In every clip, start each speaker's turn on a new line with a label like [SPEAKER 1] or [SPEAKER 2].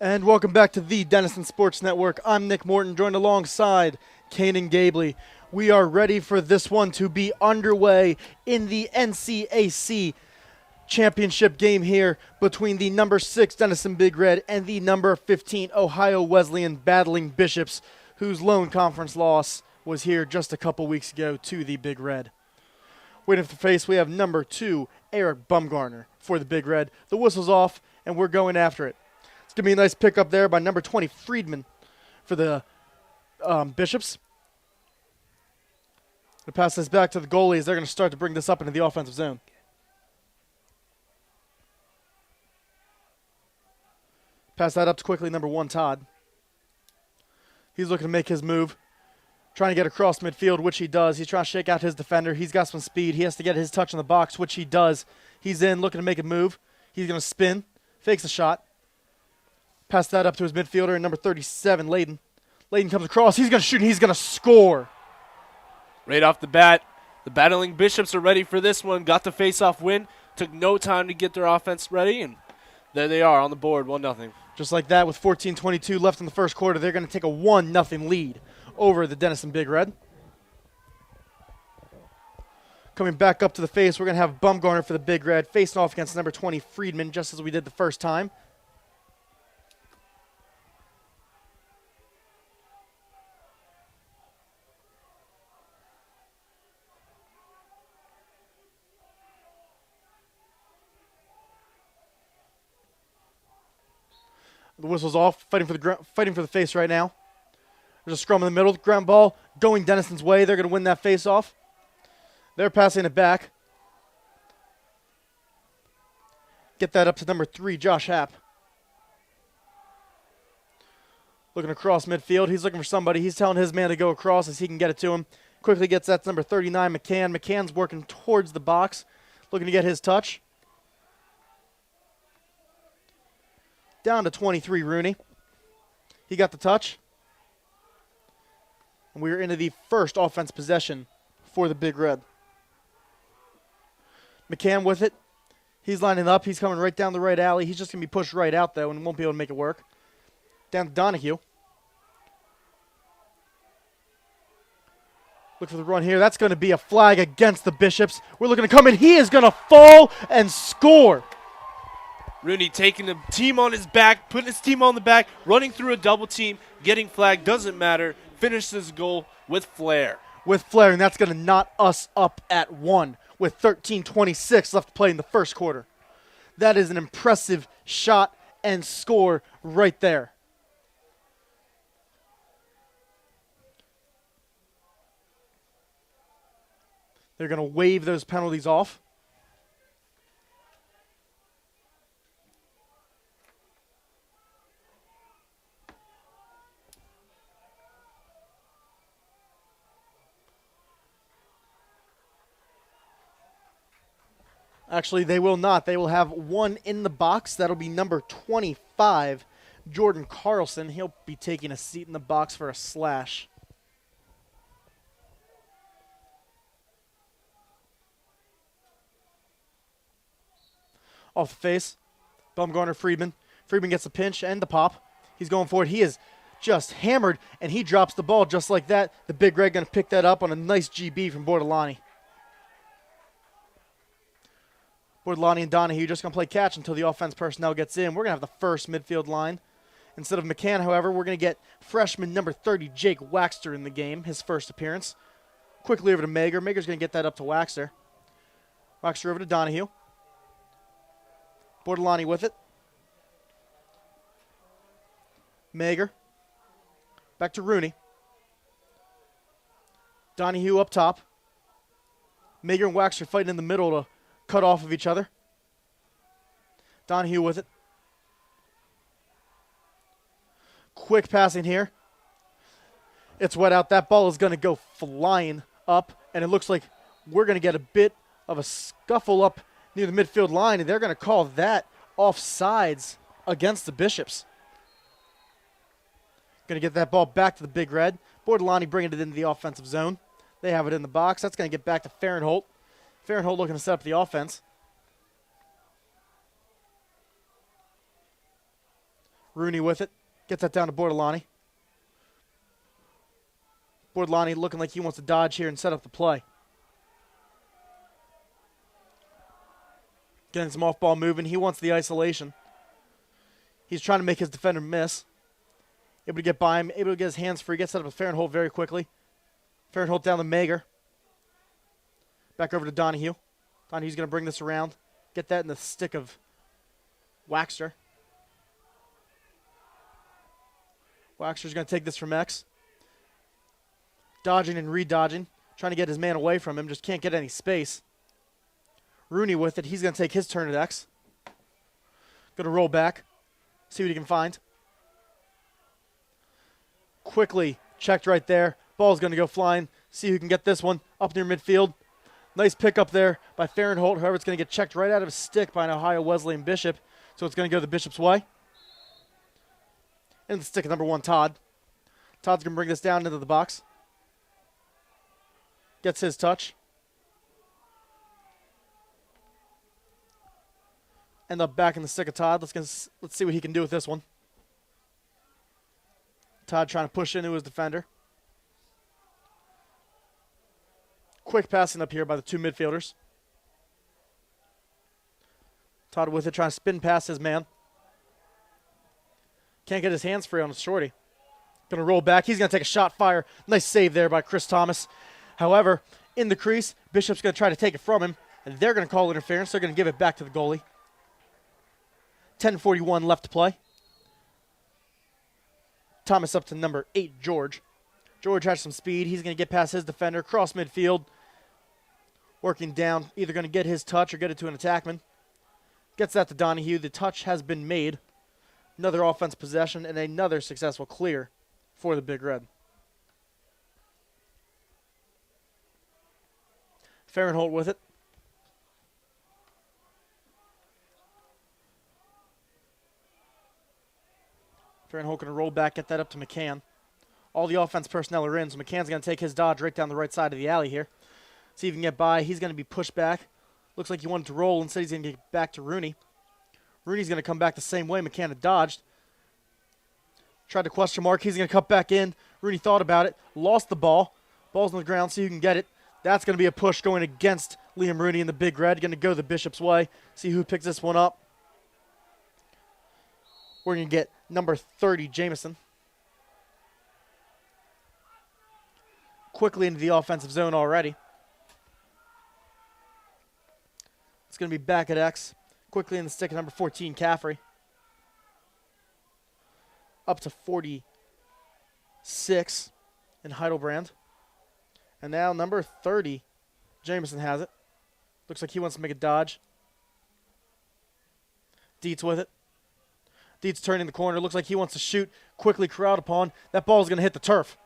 [SPEAKER 1] And welcome back to the Denison Sports Network. I'm Nick Morton, joined alongside Kanan Gabley. We are ready for this one to be underway in the NCAC Championship game here between the number 6 Denison Big Red and the number 15 Ohio Wesleyan battling Bishops, whose lone conference loss was here just a couple weeks ago to the Big Red. Waiting for face, we have number 2 Eric Bumgarner for the Big Red. The whistle's off, and we're going after it. It's going to be a nice pickup there by number 20 Friedman for the Bishops. To pass this back to the goalies, they're going to start to bring this up into the offensive zone. Pass that up to quickly number 1 Todd. He's looking to make his move, trying to get across midfield, which he does. He's trying to shake out his defender. He's got some speed. He has to get his touch in the box, which he does. He's in, looking to make a move. He's going to spin, fakes a shot. Pass that up to his midfielder, number 37, Layden. Layden comes across. He's going to shoot, and he's going to score.
[SPEAKER 2] Right off the bat, the battling Bishops are ready for this one. Got the face-off win. Took no time to get their offense ready, and there they are on the board, 1-0.
[SPEAKER 1] Just like that, with 14:22 left in the first quarter, they're going to take a 1-0 lead over the Denison Big Red. Coming back up to the face, we're going to have Bumgarner for the Big Red, facing off against number 20 Friedman, just as we did the first time. The whistle's off, fighting for the face right now. There's a scrum in the middle, ground ball going Denison's way. They're going to win that face-off. They're passing it back. Get that up to number 3, Josh Happ. Looking across midfield. He's looking for somebody. He's telling his man to go across as he can get it to him. Quickly gets that to number 39, McCann. McCann's working towards the box, looking to get his touch. Down to 23, Rooney. He got the touch. And we're into the first offense possession for the Big Red. McCann with it. He's lining up. He's coming right down the right alley. He's just going to be pushed right out, though, and won't be able to make it work. Down to Donahue. Look for the run here. That's going to be a flag against the Bishops. We're looking to come in. He is going to fall and score.
[SPEAKER 2] Rooney taking the team on his back, putting his team on the back, running through a double team, getting flagged, doesn't matter. Finishes goal with flair.
[SPEAKER 1] With flair, and that's going to knot us up at 1 with 13:26 left to play in the first quarter. That is an impressive shot and score right there. They're going to waive those penalties off. Actually, they will not. They will have one in the box. That'll be number 25, Jordan Carlson. He'll be taking a seat in the box for a slash. Off the face, Bumgarner, Friedman. Friedman gets the pinch and the pop. He's going for it. He is just hammered, and he drops the ball just like that. The Big Red going to pick that up on a nice GB from Bordelani. Bordelani and Donahue just going to play catch until the offense personnel gets in. We're going to have the first midfield line. Instead of McCann, however, we're going to get freshman number 30, Jake Waxter, in the game, his first appearance. Quickly over to Mager. Mager's going to get that up to Waxter. Waxter over to Donahue. Bordelani with it. Mager. Back to Rooney. Donahue up top. Mager and Waxter fighting in the middle to cut off of each other. Donahue with it. Quick passing here. It's wet out. That ball is going to go flying up, and it looks like we're going to get a bit of a scuffle up near the midfield line, and they're going to call that offsides against the Bishops. Going to get that ball back to the Big Red. Bordelani bringing it into the offensive zone. They have it in the box. That's going to get back to Fahrenholt. Fahrenholt looking to set up the offense. Rooney with it. Gets that down to Bordelani. Bordelani looking like he wants to dodge here and set up the play. Getting some off-ball movement. He wants the isolation. He's trying to make his defender miss. Able to get by him. Able to get his hands free. Gets set up with Fahrenholt very quickly. Fahrenholt down to Mager. Back over to Donahue. Donahue's going to bring this around. Get that in the stick of Waxter. Waxter's going to take this from X. Dodging and re-dodging. Trying to get his man away from him. Just can't get any space. Rooney with it. He's going to take his turn at X. Going to roll back. See what he can find. Quickly checked right there. Ball's going to go flying. See who can get this one up near midfield. Nice pick up there by Fahrenholt. However, it's going to get checked right out of his stick by an Ohio Wesleyan Bishop. So it's going to go the Bishop's way. And the stick of number 1, Todd. Todd's going to bring this down into the box. Gets his touch. End up back in the stick of Todd. Let's see what he can do with this one. Todd trying to push into his defender. Quick passing up here by the 2 midfielders. Todd with it, trying to spin past his man. Can't get his hands free on the shorty. Going to roll back. He's going to take a shot fire. Nice save there by Chris Thomas. However, in the crease, Bishop's going to try to take it from him, and they're going to call interference. They're going to give it back to the goalie. 10:41 left to play. Thomas up to number 8, George. George has some speed. He's going to get past his defender, cross midfield. Working down, either going to get his touch or get it to an attackman. Gets that to Donahue. The touch has been made. Another offense possession and another successful clear for the Big Red. Fahrenholt with it. Fahrenholt going to roll back, get that up to McCann. All the offense personnel are in, so McCann's going to take his dodge right down the right side of the alley here. See if he can get by. He's going to be pushed back. Looks like he wanted to roll. Instead, he's going to get back to Rooney. Rooney's going to come back the same way. McCann had dodged. Tried to question mark. He's going to cut back in. Rooney thought about it. Lost the ball. Ball's on the ground. See who can get it. That's going to be a push going against Liam Rooney in the Big Red. Going to go the Bishop's way. See who picks this one up. We're going to get number 30, Jamison. Quickly into the offensive zone already. It's going to be back at X. Quickly in the stick of number 14, Caffrey. Up to 46 in Heidelbrand. And now number 30, Jamison has it. Looks like he wants to make a dodge. Dietz with it. Dietz turning the corner. Looks like he wants to shoot. Quickly corralled upon. That ball is going to hit the turf.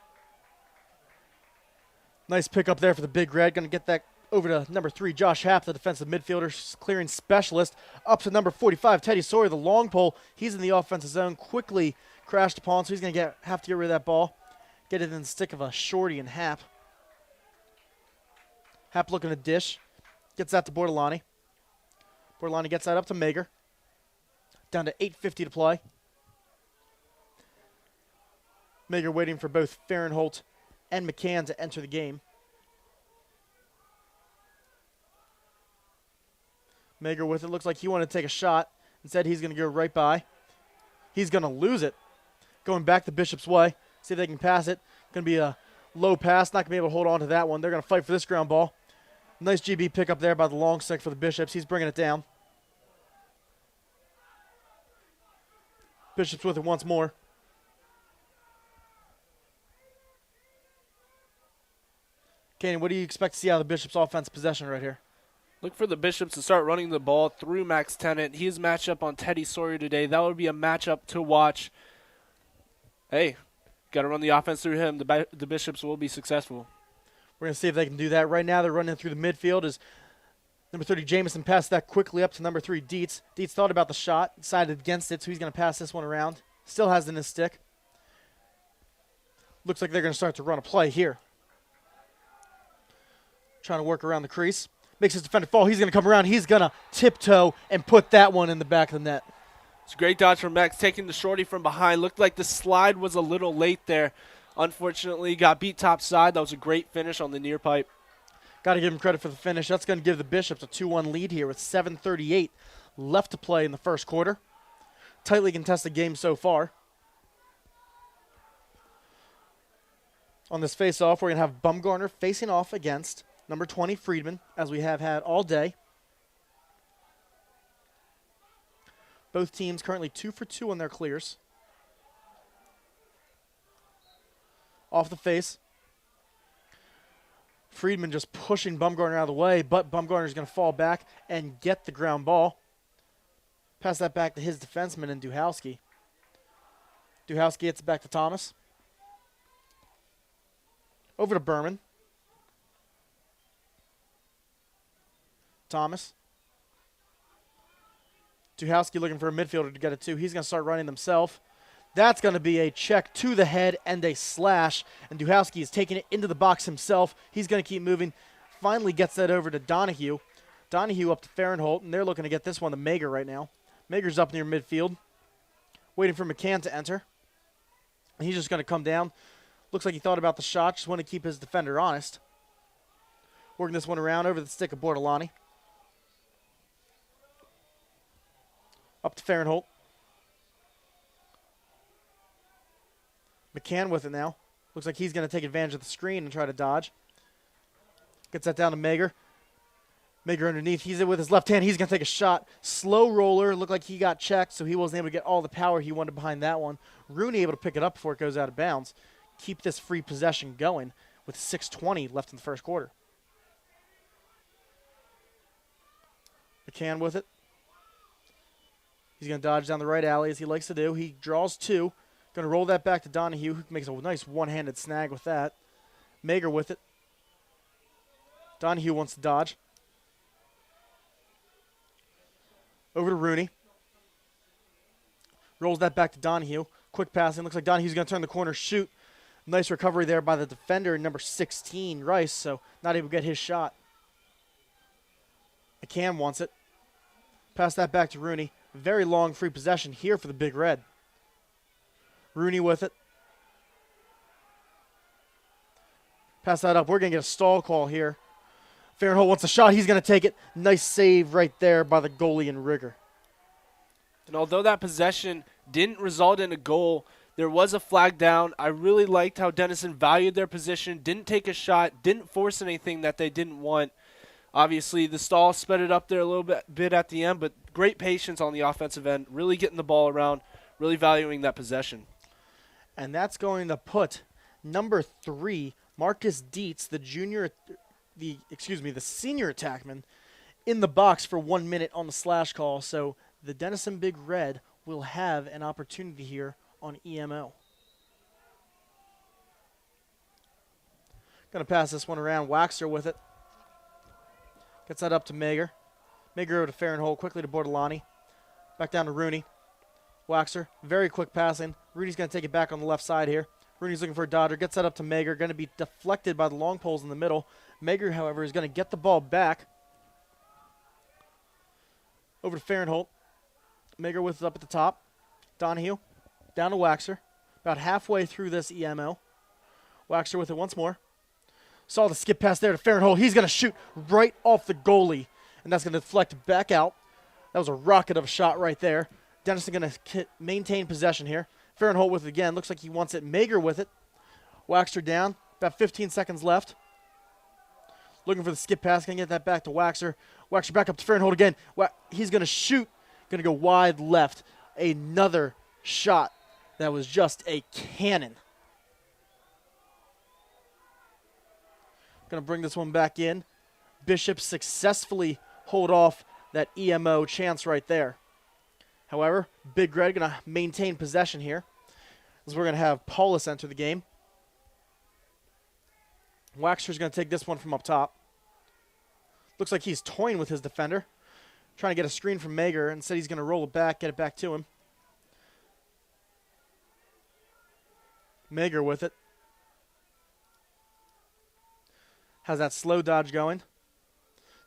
[SPEAKER 1] Nice pick up there for the Big Red. Going to get that over to number 3, Josh Happ, the defensive midfielder, clearing specialist. Up to number 45, Teddy Sawyer, the long pole. He's in the offensive zone. Quickly crashed upon, so he's going to have to get rid of that ball. Get it in the stick of a shorty and Happ. Happ looking to dish. Gets that to Bordelani. Bordelani gets that up to Mager. Down to 8:50 to play. Mager waiting for both Fahrenholt and McCann to enter the game. Mager with it. Looks like he wanted to take a shot. Instead, he's going to go right by. He's going to lose it. Going back the Bishop's way. See if they can pass it. Going to be a low pass. Not going to be able to hold on to that one. They're going to fight for this ground ball. Nice GB pick up there by the long stick for the Bishops. He's bringing it down. Bishops with it once more. Kanan, what do you expect to see out of the Bishops' offense possession right here?
[SPEAKER 2] Look for the Bishops to start running the ball through Max Tennant. He's matched up on Teddy Sawyer today. That would be a matchup to watch. Hey, got to run the offense through him. The Bishops will be successful.
[SPEAKER 1] We're going to see if they can do that. Right now they're running through the midfield as number 30, Jamison, passed that quickly up to number 3, Dietz. Dietz thought about the shot, decided against it, so he's going to pass this one around. Still has it in his stick. Looks like they're going to start to run a play here. Trying to work around the crease. Makes his defender fall. He's going to come around. He's going to tiptoe and put that one in the back of the net.
[SPEAKER 2] It's a great dodge from Max, taking the shorty from behind. Looked like the slide was a little late there. Unfortunately, got beat top side. That was a great finish on the near pipe.
[SPEAKER 1] Got to give him credit for the finish. That's going to give the Bishops a 2-1 lead here with 7:38 left to play in the first quarter. Tightly contested game so far. On this face-off, we're going to have Bumgarner facing off against number 20, Friedman, as we have had all day. Both teams currently 2 for 2 on their clears. Off the face. Friedman just pushing Bumgarner out of the way, but Bumgarner's going to fall back and get the ground ball. Pass that back to his defenseman and Duhowski. Duhowski gets it back to Thomas. Over to Berman. Thomas. Duhowski looking for a midfielder to get it to. He's going to start running himself. That's going to be a check to the head and a slash. And Duhowski is taking it into the box himself. He's going to keep moving. Finally gets that over to Donahue. Donahue up to Fahrenholt, and they're looking to get this one to Mager right now. Mager's up near midfield, waiting for McCann to enter. And he's just going to come down. Looks like he thought about the shot, just wanted to keep his defender honest. Working this one around over the stick of Bortolani. Up to Fahrenholt. McCann with it now. Looks like he's going to take advantage of the screen and try to dodge. Gets that down to Mager. Mager underneath. He's in with his left hand. He's going to take a shot. Slow roller. Looked like he got checked, so he wasn't able to get all the power he wanted behind that one. Rooney able to pick it up before it goes out of bounds. Keep this free possession going with 6:20 left in the first quarter. McCann with it. He's going to dodge down the right alley as he likes to do. He draws two. Going to roll that back to Donahue, who makes a nice one-handed snag with that. Mager with it. Donahue wants to dodge. Over to Rooney. Rolls that back to Donahue. Quick passing. Looks like Donahue's going to turn the corner, shoot. Nice recovery there by the defender, number 16, Rice, so not able to get his shot. McCann wants it. Pass that back to Rooney. Very long free possession here for the Big Red. Rooney with it. Pass that up. We're going to get a stall call here. Fahrenholt wants a shot. He's going to take it. Nice save right there by the goalie and Rigger.
[SPEAKER 2] And although that possession didn't result in a goal, there was a flag down. I really liked how Denison valued their position, didn't take a shot, didn't force anything that they didn't want. Obviously, the stall sped it up there a little bit at the end, but great patience on the offensive end, really getting the ball around, really valuing that possession.
[SPEAKER 1] And that's going to put number 3, Marcus Dietz, the senior attackman, in the box for 1 minute on the slash call. So the Denison Big Red will have an opportunity here on EMO. Going to pass this one around. Waxer with it. Gets that up to Mager. Mager over to Fahrenholt, quickly to Bortolani. Back down to Rooney. Waxer, very quick passing. Rooney's going to take it back on the left side here. Rooney's looking for a dodger. Gets that up to Mager. Going to be deflected by the long poles in the middle. Mager, however, is going to get the ball back. Over to Fahrenholt. Mager with it up at the top. Donahue. Down to Waxer. About halfway through this EMO. Waxer with it once more. Saw the skip pass there to Fahrenholt. He's going to shoot right off the goalie. And that's going to deflect back out. That was a rocket of a shot right there. Denison going to maintain possession here. Fahrenholt with it again. Looks like he wants it. Mager with it. Waxer down. About 15 seconds left. Looking for the skip pass. Going to get that back to Waxer. Waxer back up to Fahrenholt again. He's going to shoot. Going to go wide left. Another shot that was just a cannon. Going to bring this one back in. Bishop successfully hold off that EMO chance right there. However, Big Red going to maintain possession here, as we're going to have Paulus enter the game. Waxer's going to take this one from up top. Looks like he's toying with his defender, trying to get a screen from Mager. Instead, he's going to roll it back, get it back to him. Mager with it. Has that slow dodge going.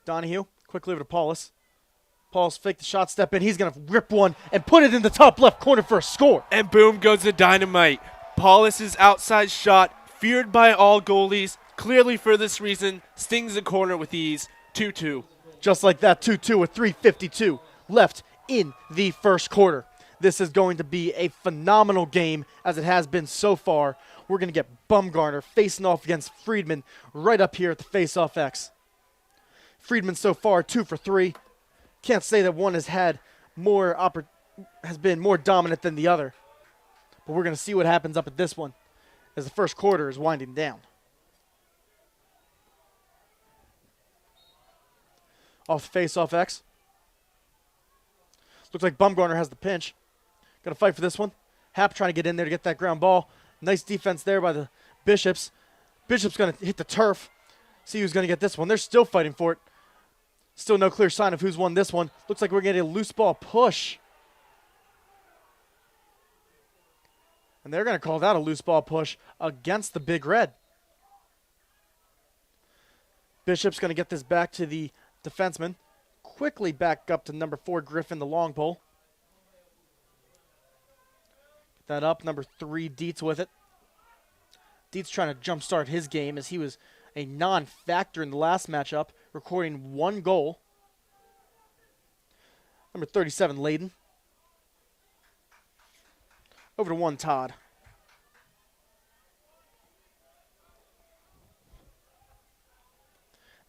[SPEAKER 1] Donahue, quickly over to Paulus. Paul's fake the shot, step in. He's going to rip one and put it in the top left corner for a score.
[SPEAKER 2] And boom goes the dynamite. Paulus' outside shot, feared by all goalies, clearly for this reason, stings the corner with ease. 2-2.
[SPEAKER 1] Just like that, 2-2 with 3:52 left in the first quarter. This is going to be a phenomenal game, as it has been so far. We're going to get Bumgarner facing off against Friedman right up here at the face-off X. Friedman so far 2 for 3. Can't say that one has been more dominant than the other. But we're going to see what happens up at this one as the first quarter is winding down. Off the face-off X. Looks like Bumgarner has the pinch. Going to fight for this one. Happ trying to get in there to get that ground ball. Nice defense there by the Bishops. Bishops going to hit the turf. See who's going to get this one. They're still fighting for it. Still no clear sign of who's won this one. Looks like we're getting a loose ball push. And they're going to call that a loose ball push against the Big Red. Bishop's going to get this back to the defenseman. Quickly back up to number 4, Griffin, the long pole. Get that up. Number 3, Dietz with it. Dietz trying to jumpstart his game as he was a non-factor in the last matchup, recording 1 goal. Number 37, Layden. Over to 1, Todd.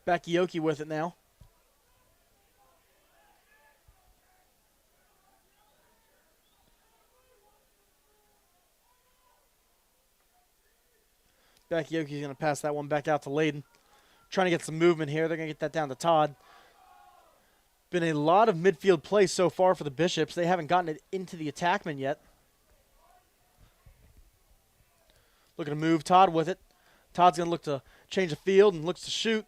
[SPEAKER 1] Bakayoko with it now. Bakayoke's going to pass that one back out to Layden. Trying to get some movement here. They're going to get that down to Todd. Been a lot of midfield play so far for the Bishops. They haven't gotten it into the attackman yet. Looking to move Todd with it. Todd's going to look to change the field and looks to shoot.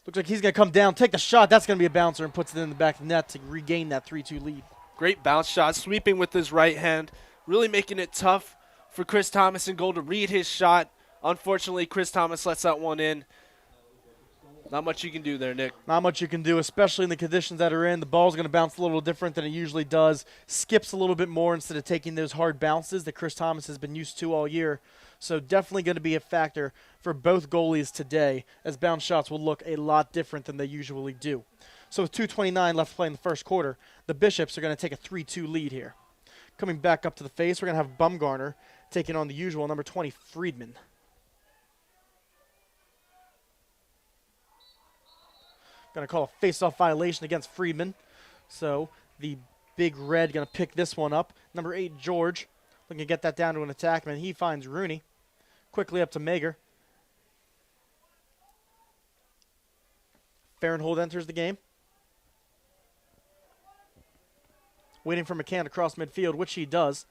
[SPEAKER 1] Looks like he's going to come down, take the shot. That's going to be a bouncer and puts it in the back of the net to regain that 3-2 lead.
[SPEAKER 2] Great bounce shot, sweeping with his right hand, really making it tough for Chris Thomas in goal to read his shot. Unfortunately, Chris Thomas lets that one in. Not much you can do there, Nick.
[SPEAKER 1] Not much you can do, especially in the conditions that are in. The ball's going to bounce a little different than it usually does. Skips a little bit more instead of taking those hard bounces that Chris Thomas has been used to all year. So definitely going to be a factor for both goalies today, as bounce shots will look a lot different than they usually do. So with 2:29 left to play in the first quarter, the Bishops are going to take a 3-2 lead here. Coming back up to the face, we're going to have Bumgarner taking on the usual number 20, Friedman. Going to call a face-off violation against Friedman. So the Big Red going to pick this one up. Number 8, George, looking to get that down to an attackman. He finds Rooney. Quickly up to Mager. Fahrenhold enters the game. Waiting for McCann to cross midfield, which he does.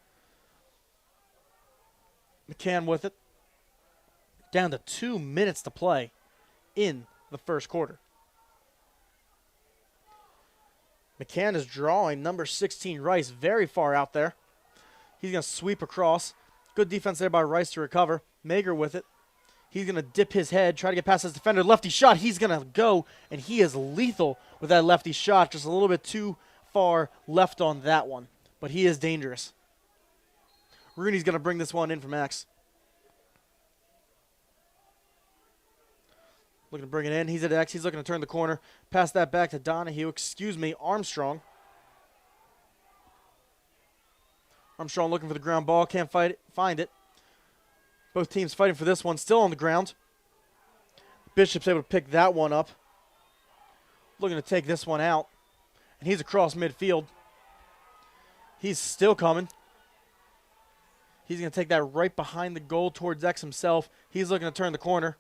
[SPEAKER 1] McCann with it. Down to 2 minutes to play in the first quarter. McCann is drawing number 16, Rice, very far out there. He's going to sweep across. Good defense there by Rice to recover. Mager with it. He's going to dip his head, try to get past his defender. Lefty shot. He's going to go, and he is lethal with that lefty shot. Just a little bit too far left on that one, but he is dangerous. Rooney's going to bring this one in from X. Looking to bring it in. He's at X. He's looking to turn the corner. Pass that back to Donahue. Armstrong. Armstrong looking for the ground ball. Can't find it. Both teams fighting for this one. Still on the ground. Bishop's able to pick that one up. Looking to take this one out. And he's across midfield. He's still coming. He's going to take that right behind the goal towards X himself. He's looking to turn the corner.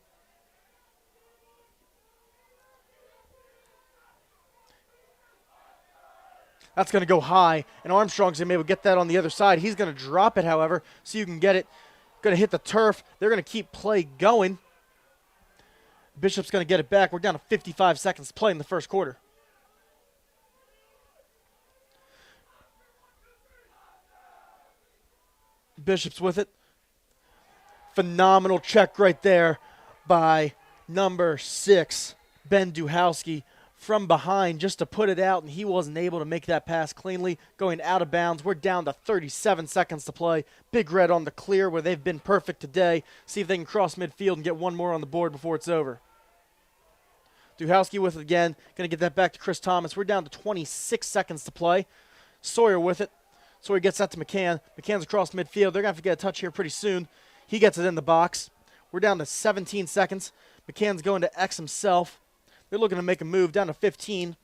[SPEAKER 1] That's going to go high, and Armstrong's going to be able to get that on the other side. He's going to drop it, however, so you can get it. Going to hit the turf. They're going to keep play going. Bishop's going to get it back. We're down to 55 seconds to play in the first quarter. Bishop's with it. Phenomenal check right there by number 6, Ben Duhowski. from behind just to put it out, and he wasn't able to make that pass cleanly, going out of bounds. We're down to 37 seconds to play. Big Red on the clear where they've been perfect today. See if they can cross midfield and get one more on the board before it's over. Duhowski with it again. Going to get that back to Chris Thomas. We're down to 26 seconds to play. Sawyer with it. Sawyer gets that to McCann. McCann's across midfield. They're going to have to get a touch here pretty soon. He gets it in the box. We're down to 17 seconds. McCann's going to X himself. They're looking to make a move down to 15.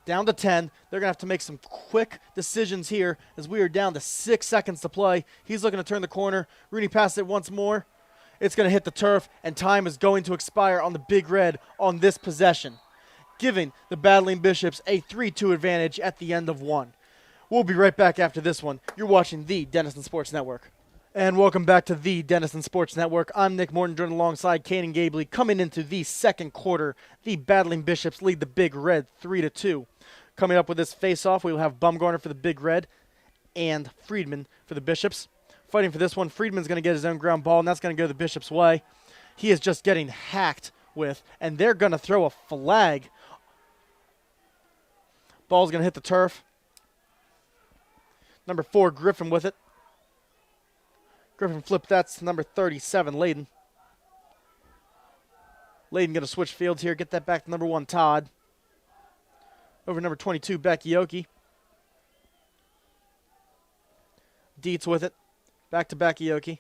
[SPEAKER 1] Down to 10. They're going to have to make some quick decisions here as we are down to 6 seconds to play. He's looking to turn the corner. Rooney passes it once more. It's going to hit the turf, and time is going to expire on the Big Red on this possession, giving the Battling Bishops a 3-2 advantage at the end of one. We'll be right back after this one. You're watching the Denison Sports Network. And welcome back to the Denison Sports Network. I'm Nick Morton, joined alongside Kanan Gabley. Coming into the second quarter, the Battling Bishops lead the Big Red 3-2. Coming up with this face-off, we will have Bumgarner for the Big Red and Friedman for the Bishops. Fighting for this one, Friedman's going to get his own ground ball, and that's going to go the Bishops' way. He is just getting hacked with, and they're going to throw a flag. Ball's going to hit the turf. Number 4, Griffin with it. Griffin flipped that to number 37, Layden. Layden going to switch fields here, get that back to number 1, Todd. Over number 22, Bakayoko. Dietz with it. Back to Bakayoko.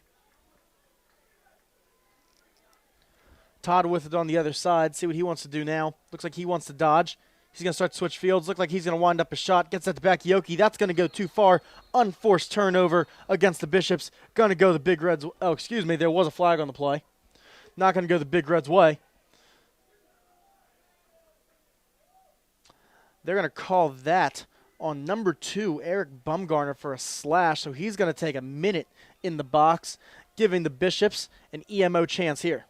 [SPEAKER 1] Todd with it on the other side. See what he wants to do now. Looks like he wants to dodge. He's going to start to switch fields. Looks like he's going to wind up a shot. Gets that to Bakayoko. That's going to go too far. Unforced turnover against the Bishops. Going to go the Big Reds. Oh, excuse me. There was a flag on the play. Not going to go the Big Reds' way. They're going to call that on number 2, Eric Bumgarner, for a slash. So he's going to take a minute in the box, giving the Bishops an EMO chance here.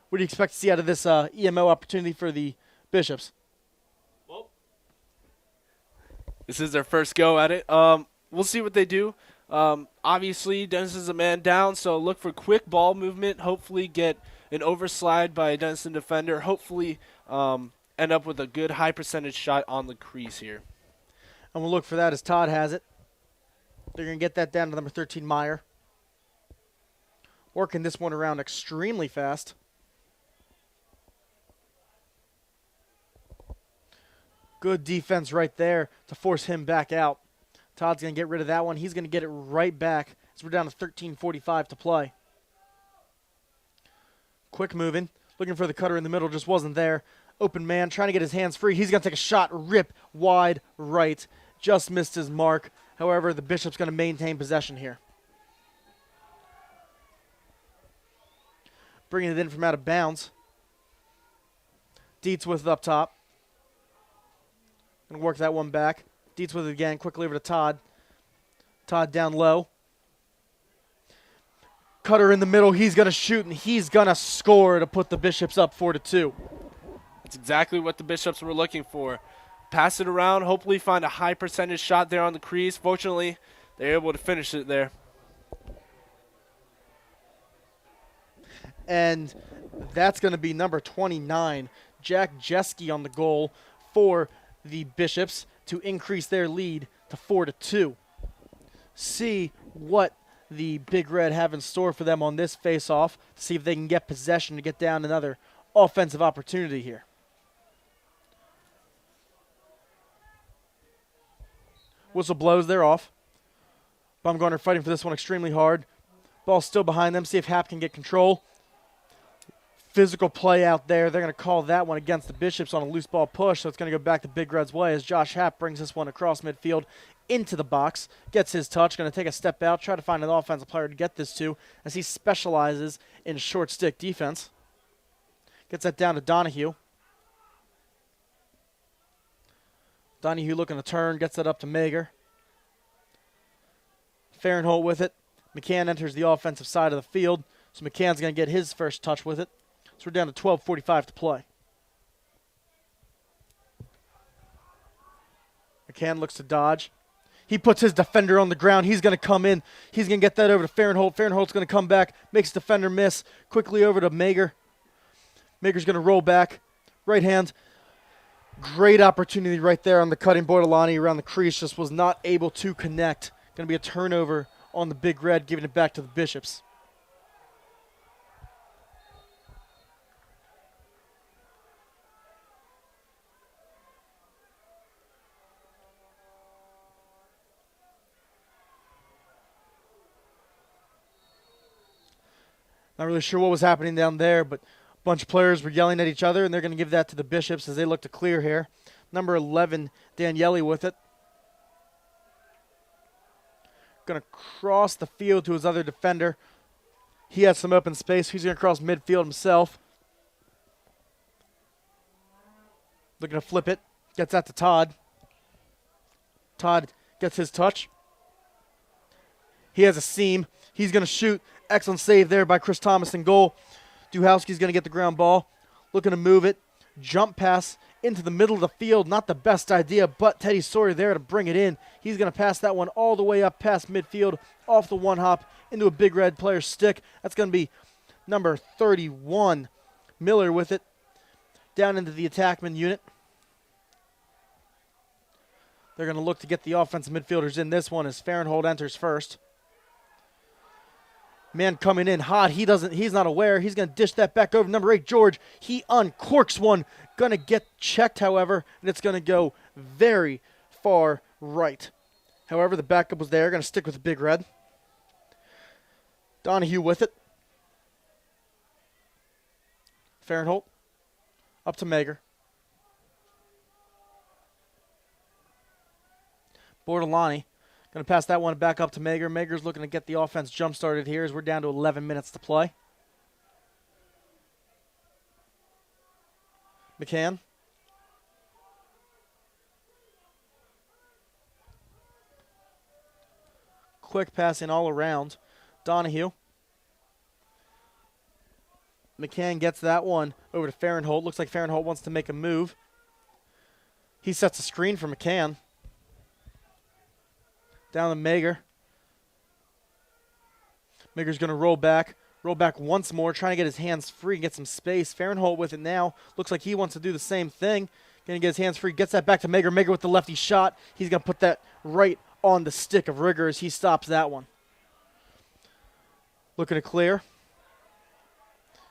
[SPEAKER 1] What do you expect to see out of this EMO opportunity for the Bishops?
[SPEAKER 2] Well, this is their first go at it. We'll see what they do. Obviously, Denison's a man down, so look for quick ball movement. Hopefully get an overslide by a Denison defender. Hopefully end up with a good high percentage shot on the crease here.
[SPEAKER 1] And we'll look for that as Todd has it. They're going to get that down to number 13, Meyer. Working this one around extremely fast. Good defense right there to force him back out. Todd's going to get rid of that one. He's going to get it right back as we're down to 13:45 to play. Quick moving. Looking for the cutter in the middle. Just wasn't there. Open man trying to get his hands free. He's going to take a shot. Rip wide right. Just missed his mark. However, the Bishop's going to maintain possession here. Bringing it in from out of bounds. Dietz with it up top. Going to work that one back. Dietz with it again. Quickly over to Todd. Todd down low. Cutter in the middle. He's going to shoot, and he's going to score to put the Bishops up 4-2.
[SPEAKER 2] That's exactly what the Bishops were looking for. Pass it around, hopefully find a high percentage shot there on the crease. Fortunately, they're able to finish it there.
[SPEAKER 1] And that's going to be number 29, Jack Jeske, on the goal for the Bishops to increase their lead to 4-2. See what the Big Red have in store for them on this face-off to see if they can get possession to get down another offensive opportunity here. Whistle blows, they're off. Bumgarner fighting for this one extremely hard. Ball's still behind them. See if Happ can get control. Physical play out there. They're going to call that one against the Bishops on a loose ball push, so it's going to go back to Big Red's way as Josh Happ brings this one across midfield into the box. Gets his touch. Going to take a step out, try to find an offensive player to get this to as he specializes in short stick defense. Gets that down to Donahue. Donahue looking to turn, gets that up to Mager. Fahrenholt with it. McCann enters the offensive side of the field, so McCann's going to get his first touch with it. So we're down to 12:45 to play. McCann looks to dodge. He puts his defender on the ground. He's going to come in. He's going to get that over to Fahrenholt. Fahrenholt's going to come back, makes defender miss. Quickly over to Mager. Maker's going to roll back. Right hand. Great opportunity right there on the cutting. Bordelani around the crease just was not able to connect. Going to be a turnover on the Big Red, giving it back to the Bishops. Not really sure what was happening down there, but a bunch of players were yelling at each other, and they're going to give that to the Bishops as they look to clear here. Number 11, Daniele with it. Going to cross the field to his other defender. He has some open space. He's going to cross midfield himself. Looking to flip it. Gets that to Todd. Todd gets his touch. He has a seam. He's going to shoot. Excellent save there by Chris Thomas in goal. Duhowski's going to get the ground ball. Looking to move it. Jump pass into the middle of the field. Not the best idea, but Teddy Sawyer there to bring it in. He's going to pass that one all the way up past midfield, off the one hop, into a Big Red player's stick. That's going to be number 31, Miller with it, down into the attackman unit. They're going to look to get the offensive midfielders in this one as Farrenhold enters first. Man coming in hot. He's not aware. He's going to dish that back over to number 8, George. He uncorks one. Going to get checked, however, and it's going to go very far right. However, the backup was there. Going to stick with the Big Red. Donahue with it. Farrenhold. Up to Mager. Bordelani. Going to pass that one back up to Mager. Mager's looking to get the offense jump-started here as we're down to 11 minutes to play. McCann. Quick passing all around. Donahue. McCann gets that one over to Farrenhold. Looks like Farrenhold wants to make a move. He sets a screen for McCann. Down to Mager. Mager's going to roll back once more, trying to get his hands free and get some space. Farrenhold with it now. Looks like he wants to do the same thing. Going to get his hands free. Gets that back to Mager. Mager with the lefty shot. He's going to put that right on the stick of Rigger as he stops that one. Looking to clear.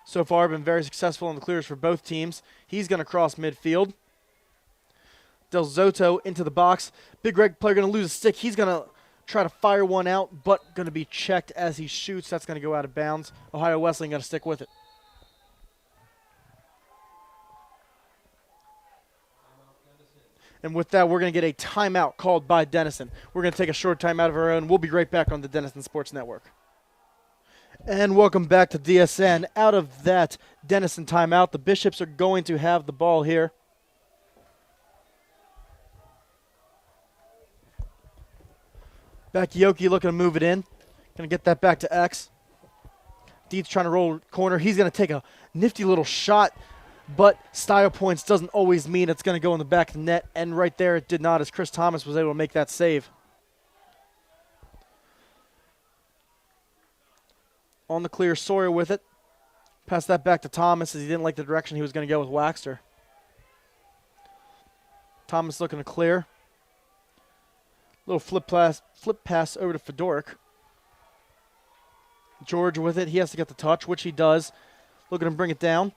[SPEAKER 1] So far, been very successful in the clears for both teams. He's going to cross midfield. Del Zotto into the box. Big Red player going to lose a stick. He's going to try to fire one out, but going to be checked as he shoots. That's going to go out of bounds. Ohio Wesleyan going to stick with it. And with that, we're going to get a timeout called by Denison. We're going to take a short timeout of our own. We'll be right back on the Denison Sports Network. And welcome back to DSN. Out of that Denison timeout, the Bishops are going to have the ball here. Bakioki looking to move it in. Going to get that back to X. Dietz trying to roll corner. He's going to take a nifty little shot, but style points doesn't always mean it's going to go in the back of the net. And right there it did not, as Chris Thomas was able to make that save. On the clear, Sawyer with it. Pass that back to Thomas as he didn't like the direction he was going to go with Waxter. Thomas looking to clear. Little flip pass over to Fedoruk. George with it. He has to get the touch, which he does. Looking to bring it down.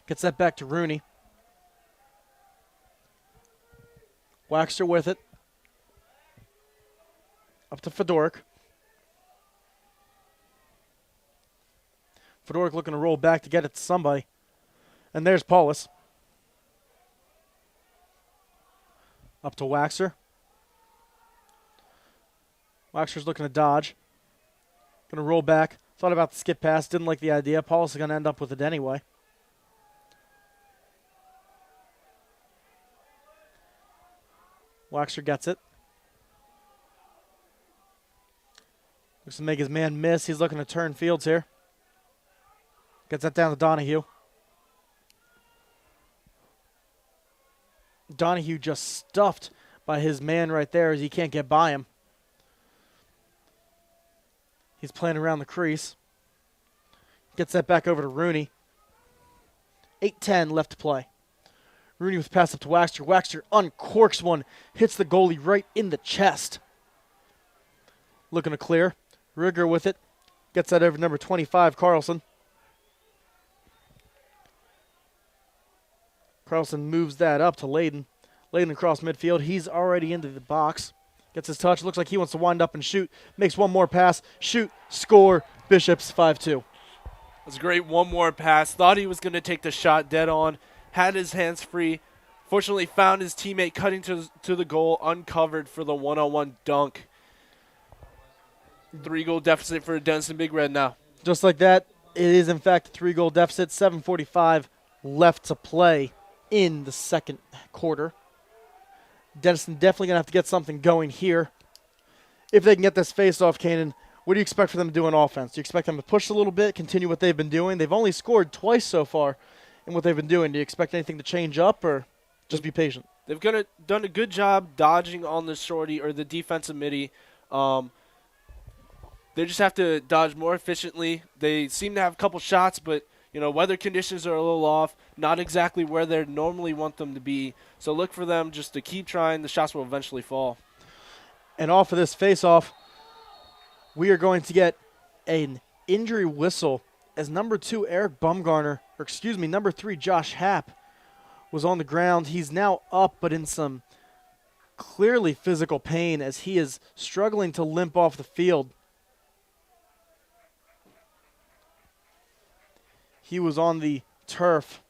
[SPEAKER 1] Gets that back to Rooney. Waxter with it. Up to Fedoruk. Fedoruk looking to roll back to get it to somebody. And there's Paulus. Up to Waxer. Waxer's looking to dodge. Going to roll back. Thought about the skip pass. Didn't like the idea. Paulus is going to end up with it anyway. Waxer gets it. Looks to make his man miss. He's looking to turn fields here. Gets that down to Donahue. Donahue just stuffed by his man right there as he can't get by him. He's playing around the crease. Gets that back over to Rooney. 8:10 left to play. Rooney with pass up to Waxter. Waxter uncorks one, hits the goalie right in the chest. Looking to clear. Rigger with it. Gets that over number 25, Carlson. Carlson moves that up to Layden. Layden across midfield. He's already into the box. Gets his touch. Looks like he wants to wind up and shoot. Makes one more pass. Shoot. Score. Bishops 5-2.
[SPEAKER 2] That's a great one more pass. Thought he was going to take the shot dead on. Had his hands free. Fortunately found his teammate cutting to the goal, uncovered for the one-on-one dunk. 3-goal deficit for Denison Big Red now.
[SPEAKER 1] Just like that, it is in fact a 3-goal deficit. 7:45 left to play in the second quarter. Denison definitely going to have to get something going here. If they can get this face-off, Kanan, what do you expect for them to do on offense? Do you expect them to push a little bit, continue what they've been doing? They've only scored twice so far in what they've been doing. Do you expect anything to change up or just be patient?
[SPEAKER 2] They've done a good job dodging on the shorty or the defensive midi. They just have to dodge more efficiently. They seem to have a couple shots, but weather conditions are a little off, not exactly where they normally want them to be. So look for them just to keep trying. The shots will eventually fall.
[SPEAKER 1] And off of this face-off, we are going to get an injury whistle as number 2, Eric Bumgarner, number 3, Josh Happ, was on the ground. He's now up, but in some clearly physical pain as he is struggling to limp off the field. He was on the turf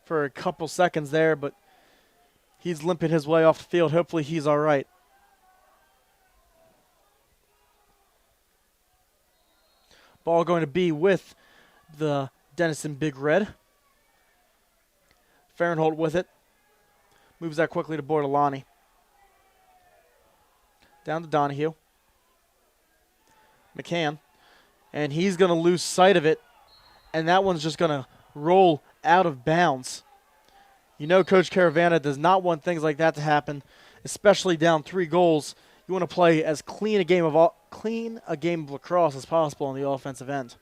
[SPEAKER 1] for a couple seconds there, but he's limping his way off the field. Hopefully he's all right. Ball going to be with the Denison Big Red. Fahrenholt with it. Moves that quickly to Bortolani. Down to Donahue. McCann. And he's going to lose sight of it. And that one's just going to roll out of bounds. Coach Caravana does not want things like that to happen, especially down 3 goals. You want to play as clean a game of lacrosse as possible on the offensive end.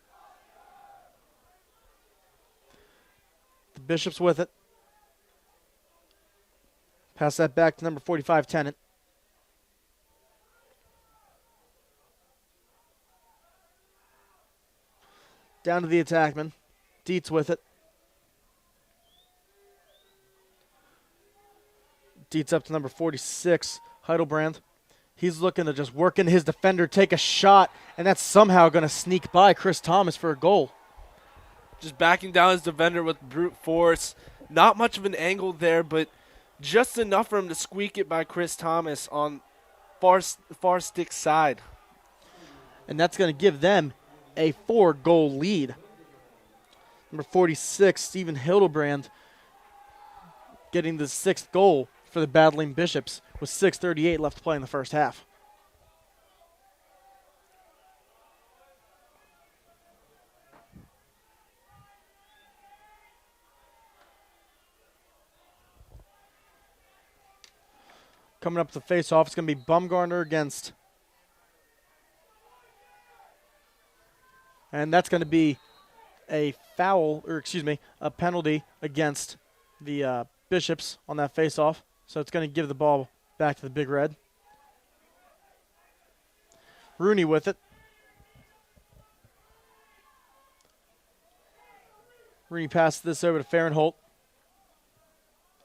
[SPEAKER 1] The Bishops with it. Pass that back to number 45, Tennant. Down to the attackman. Dietz with it. Dietz up to number 46, Heidelbrand. He's looking to just work in his defender, take a shot, and that's somehow going to sneak by Chris Thomas for a goal.
[SPEAKER 2] Just backing down his defender with brute force. Not much of an angle there, but just enough for him to squeak it by Chris Thomas on far stick side.
[SPEAKER 1] And that's going to give them a 4-goal lead. Number 46, Stephen Hildebrand, getting the 6th goal for the battling Bishops with 6:38 left to play in the first half. Coming up to face-off, it's going to be Bumgarner against. And that's going to be a a penalty against the Bishops on that face-off. So it's going to give the ball back to the Big Red. Rooney with it. Rooney passes this over to Fahrenholt.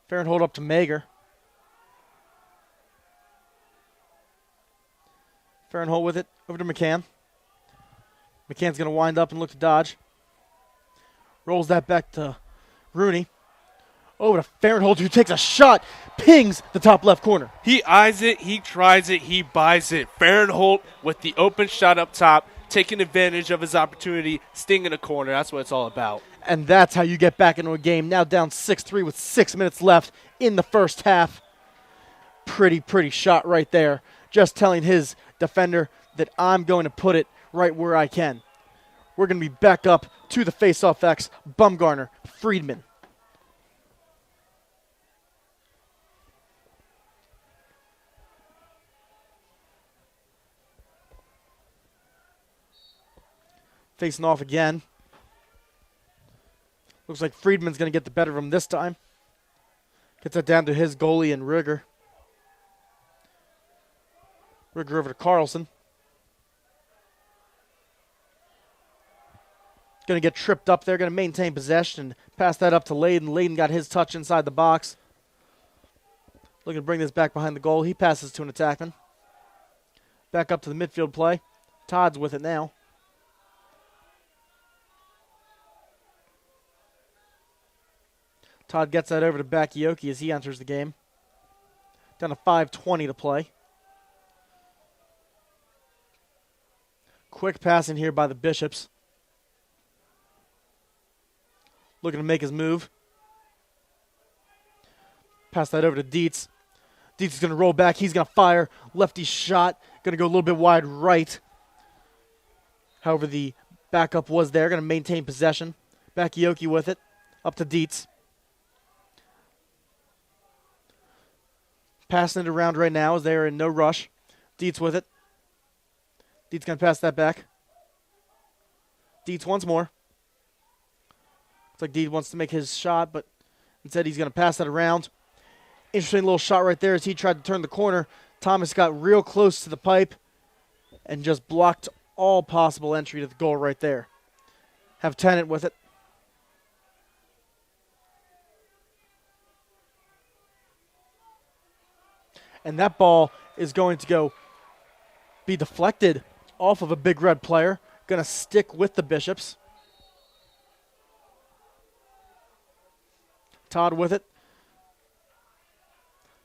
[SPEAKER 1] Fahrenholt up to Mager. Fahrenholt with it over to McCann. McCann's going to wind up and look to dodge. Rolls that back to Rooney. Over to Fahrenholt, who takes a shot, pings the top left corner.
[SPEAKER 2] He eyes it, he tries it, he buys it. Fahrenholt with the open shot up top, taking advantage of his opportunity, stinging a corner. That's what it's all about.
[SPEAKER 1] And that's how you get back into a game. Now down 6-3 with 6 minutes left in the first half. Pretty shot right there. Just telling his defender that I'm going to put it right where I can. We're going to be back up to the face-off X. Bumgarner, Friedman. Facing off again. Looks like Friedman's going to get the better of him this time. Gets that down to his goalie and Rigger. Rigger over to Carlson. Going to get tripped up there. Going to maintain possession. Pass that up to Layden. Layden got his touch inside the box. Looking to bring this back behind the goal. He passes to an attackman. Back up to the midfield play. Todd's with it now. Todd gets that over to Bakayoko as he enters the game. Down to 5:20 to play. Quick passing here by the Bishops. Looking to make his move. Pass that over to Dietz. Dietz is going to roll back. He's going to fire. Lefty shot. Going to go a little bit wide right. However, the backup was there. Going to maintain possession. Bakayoko with it. Up to Dietz. Passing it around right now as they are in no rush. Dietz with it. Dietz going to pass that back. Dietz once more. Looks like Dietz wants to make his shot, but instead he's going to pass that around. Interesting little shot right there as he tried to turn the corner. Thomas got real close to the pipe and just blocked all possible entry to the goal right there. Have Tennant with it. And that ball is going to be deflected off of a Big Red player. Going to stick with the Bishops. Todd with it.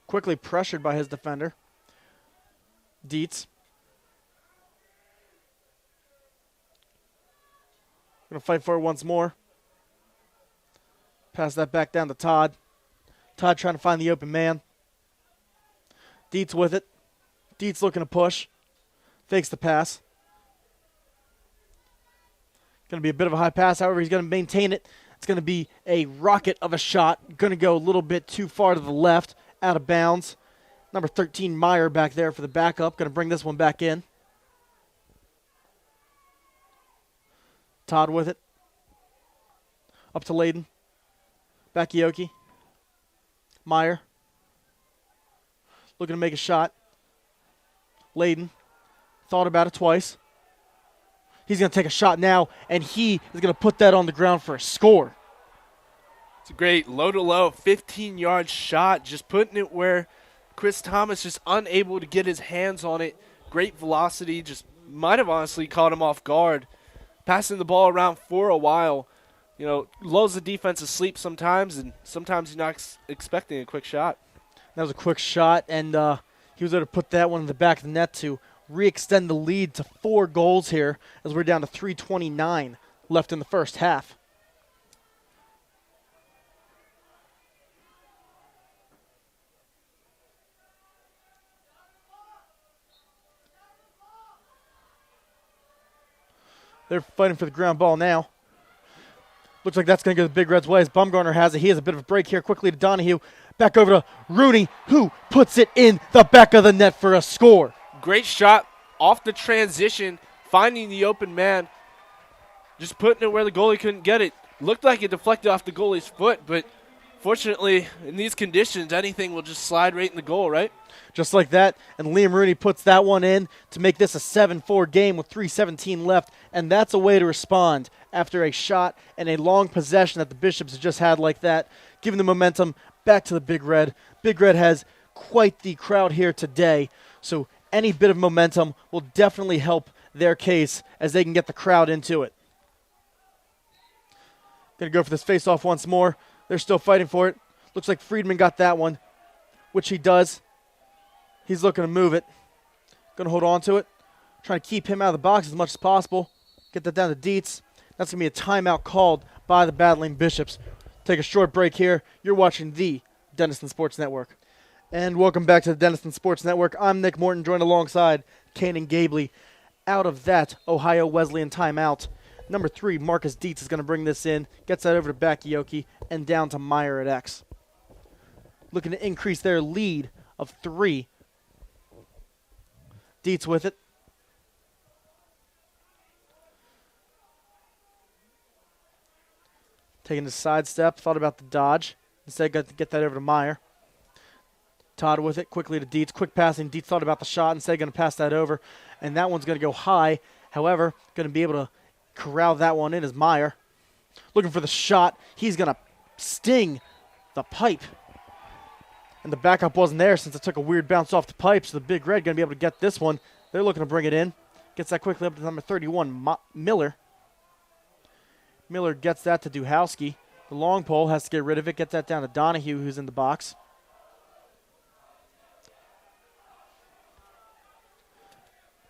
[SPEAKER 1] Quickly pressured by his defender. Dietz. Going to fight for it once more. Pass that back down to Todd. Todd trying to find the open man. Dietz with it. Dietz looking to push. Fakes the pass. Going to be a bit of a high pass. However, he's going to maintain it. It's going to be a rocket of a shot. Going to go a little bit too far to the left. Out of bounds. Number 13, Meyer, back there for the backup. Going to bring this one back in. Todd with it. Up to Layden. Bakayoko. Meyer. Looking to make a shot. Layden. Thought about it twice. He's going to take a shot now, and he is going to put that on the ground for a score.
[SPEAKER 2] It's a great low-to-low 15-yard shot, just putting it where Chris Thomas just unable to get his hands on it. Great velocity, just might have honestly caught him off guard. Passing the ball around for a while, lulls the defense asleep sometimes, and sometimes you're not expecting a quick shot.
[SPEAKER 1] That was a quick shot, and he was able to put that one in the back of the net to re-extend the lead to 4 goals here as we're down to 3:29 left in the first half. They're fighting for the ground ball now. Looks like that's going to go the Big Red's way as Bumgarner has it. He has a bit of a break here. Quickly to Donahue. Back over to Rooney, who puts it in the back of the net for a score.
[SPEAKER 2] Great shot off the transition, finding the open man, just putting it where the goalie couldn't get it. Looked like it deflected off the goalie's foot, but fortunately, in these conditions, anything will just slide right in the goal, right?
[SPEAKER 1] Just like that, and Liam Rooney puts that one in to make this a 7-4 game with 3:17 left, and that's a way to respond after a shot and a long possession that the Bishops have just had like that, giving the momentum back to the Big Red. Big Red has quite the crowd here today, so any bit of momentum will definitely help their case as they can get the crowd into it. Going to go for this face-off once more. They're still fighting for it. Looks like Friedman got that one, which he does. He's looking to move it. Going to hold on to it. Trying to keep him out of the box as much as possible. Get that down to Dietz. That's going to be a timeout called by the battling Bishops. Take a short break here. You're watching the Denison Sports Network. And welcome back to the Denison Sports Network. I'm Nick Morton, joined alongside Kanan Gabley. Out of that Ohio Wesleyan timeout, number 3, Marcus Dietz is going to bring this in. Gets that over to Bakayoko and down to Meyer at X. Looking to increase their lead of 3. Dietz with it. Taking the sidestep, thought about the dodge. Instead, got to get that over to Meyer. Todd with it, quickly to Dietz. Quick passing. Dietz thought about the shot. Instead, going to pass that over. And that one's going to go high. However, going to be able to corral that one in is Meyer. Looking for the shot. He's going to sting the pipe. And the backup wasn't there since it took a weird bounce off the pipe. So the Big Red going to be able to get this one. They're looking to bring it in. Gets that quickly up to number 31, Miller. Miller gets that to Duhowski. The long pole has to get rid of it. Gets that down to Donahue, who's in the box.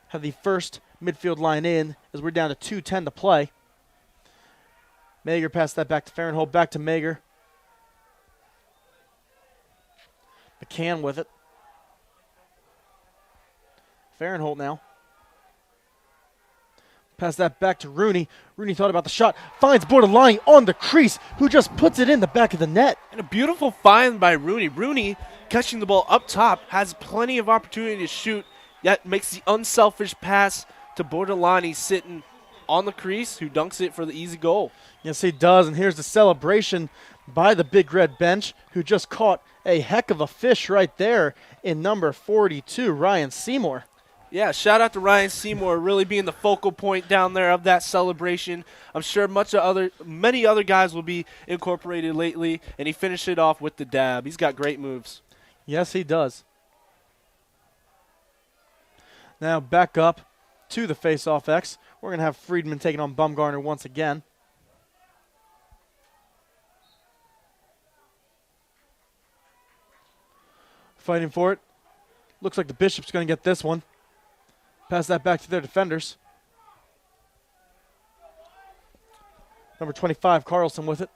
[SPEAKER 1] Have the first midfield line in as we're down to 2:10 to play. Mager passed that back to Farrenholt, back to Mager. McCann with it. Farrenholt now. Pass that back to Rooney. Rooney thought about the shot. Finds Bortolani on the crease, who just puts it in the back of the net.
[SPEAKER 2] And a beautiful find by Rooney. Rooney, catching the ball up top, has plenty of opportunity to shoot, yet makes the unselfish pass to Bortolani sitting on the crease, who dunks it for the easy goal.
[SPEAKER 1] Yes, he does. And here's the celebration by the Big Red bench, who just caught a heck of a fish right there in number 42, Ryan Seymour.
[SPEAKER 2] Yeah, shout out to Ryan Seymour, really being the focal point down there of that celebration. I'm sure many other guys will be incorporated lately, and he finished it off with the dab. He's got great moves.
[SPEAKER 1] Yes, he does. Now back up to the face-off X. We're going to have Friedman taking on Bumgarner once again. Fighting for it. Looks like the Bishop's going to get this one. Pass that back to their defenders. Number 25, Carlson with it.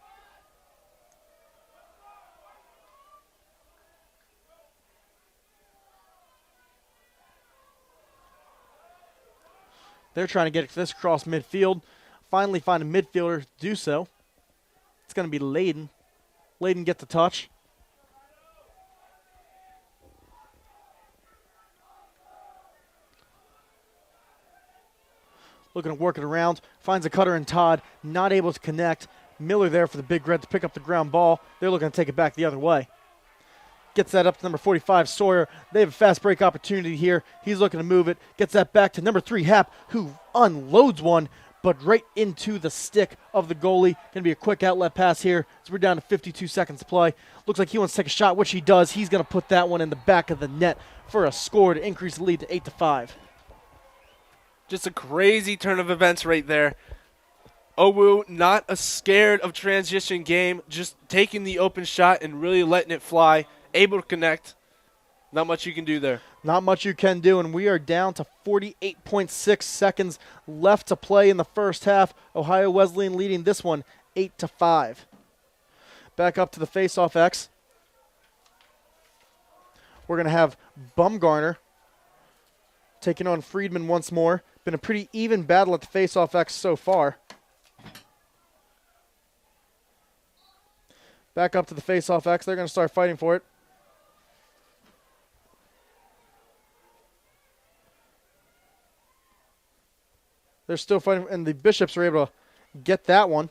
[SPEAKER 1] They're trying to get it to this cross midfield. Finally find a midfielder to do so. It's going to be Layden. Layden gets the touch. Looking to work it around. Finds a cutter in Todd. Not able to connect. Miller there for the Big Red to pick up the ground ball. They're looking to take it back the other way. Gets that up to number 45, Sawyer. They have a fast break opportunity here. He's looking to move it. Gets that back to number 3, Happ, who unloads one, but right into the stick of the goalie. Going to be a quick outlet pass here. So we're down to 52 seconds to play. Looks like he wants to take a shot, which he does. He's going to put that one in the back of the net for a score to increase the lead to 8-5.
[SPEAKER 2] Just a crazy turn of events right there. Owu not scared of transition game, just taking the open shot and really letting it fly, able to connect. Not much you can do there.
[SPEAKER 1] Not much you can do, and we are down to 48.6 seconds left to play in the first half. Ohio Wesleyan leading this one 8-5. Back up to the face-off X. We're going to have Bumgarner taking on Friedman once more. Been a pretty even battle at the face-off X so far. Back up to the face-off X. They're going to start fighting for it. They're still fighting, and the Bishops are able to get that one.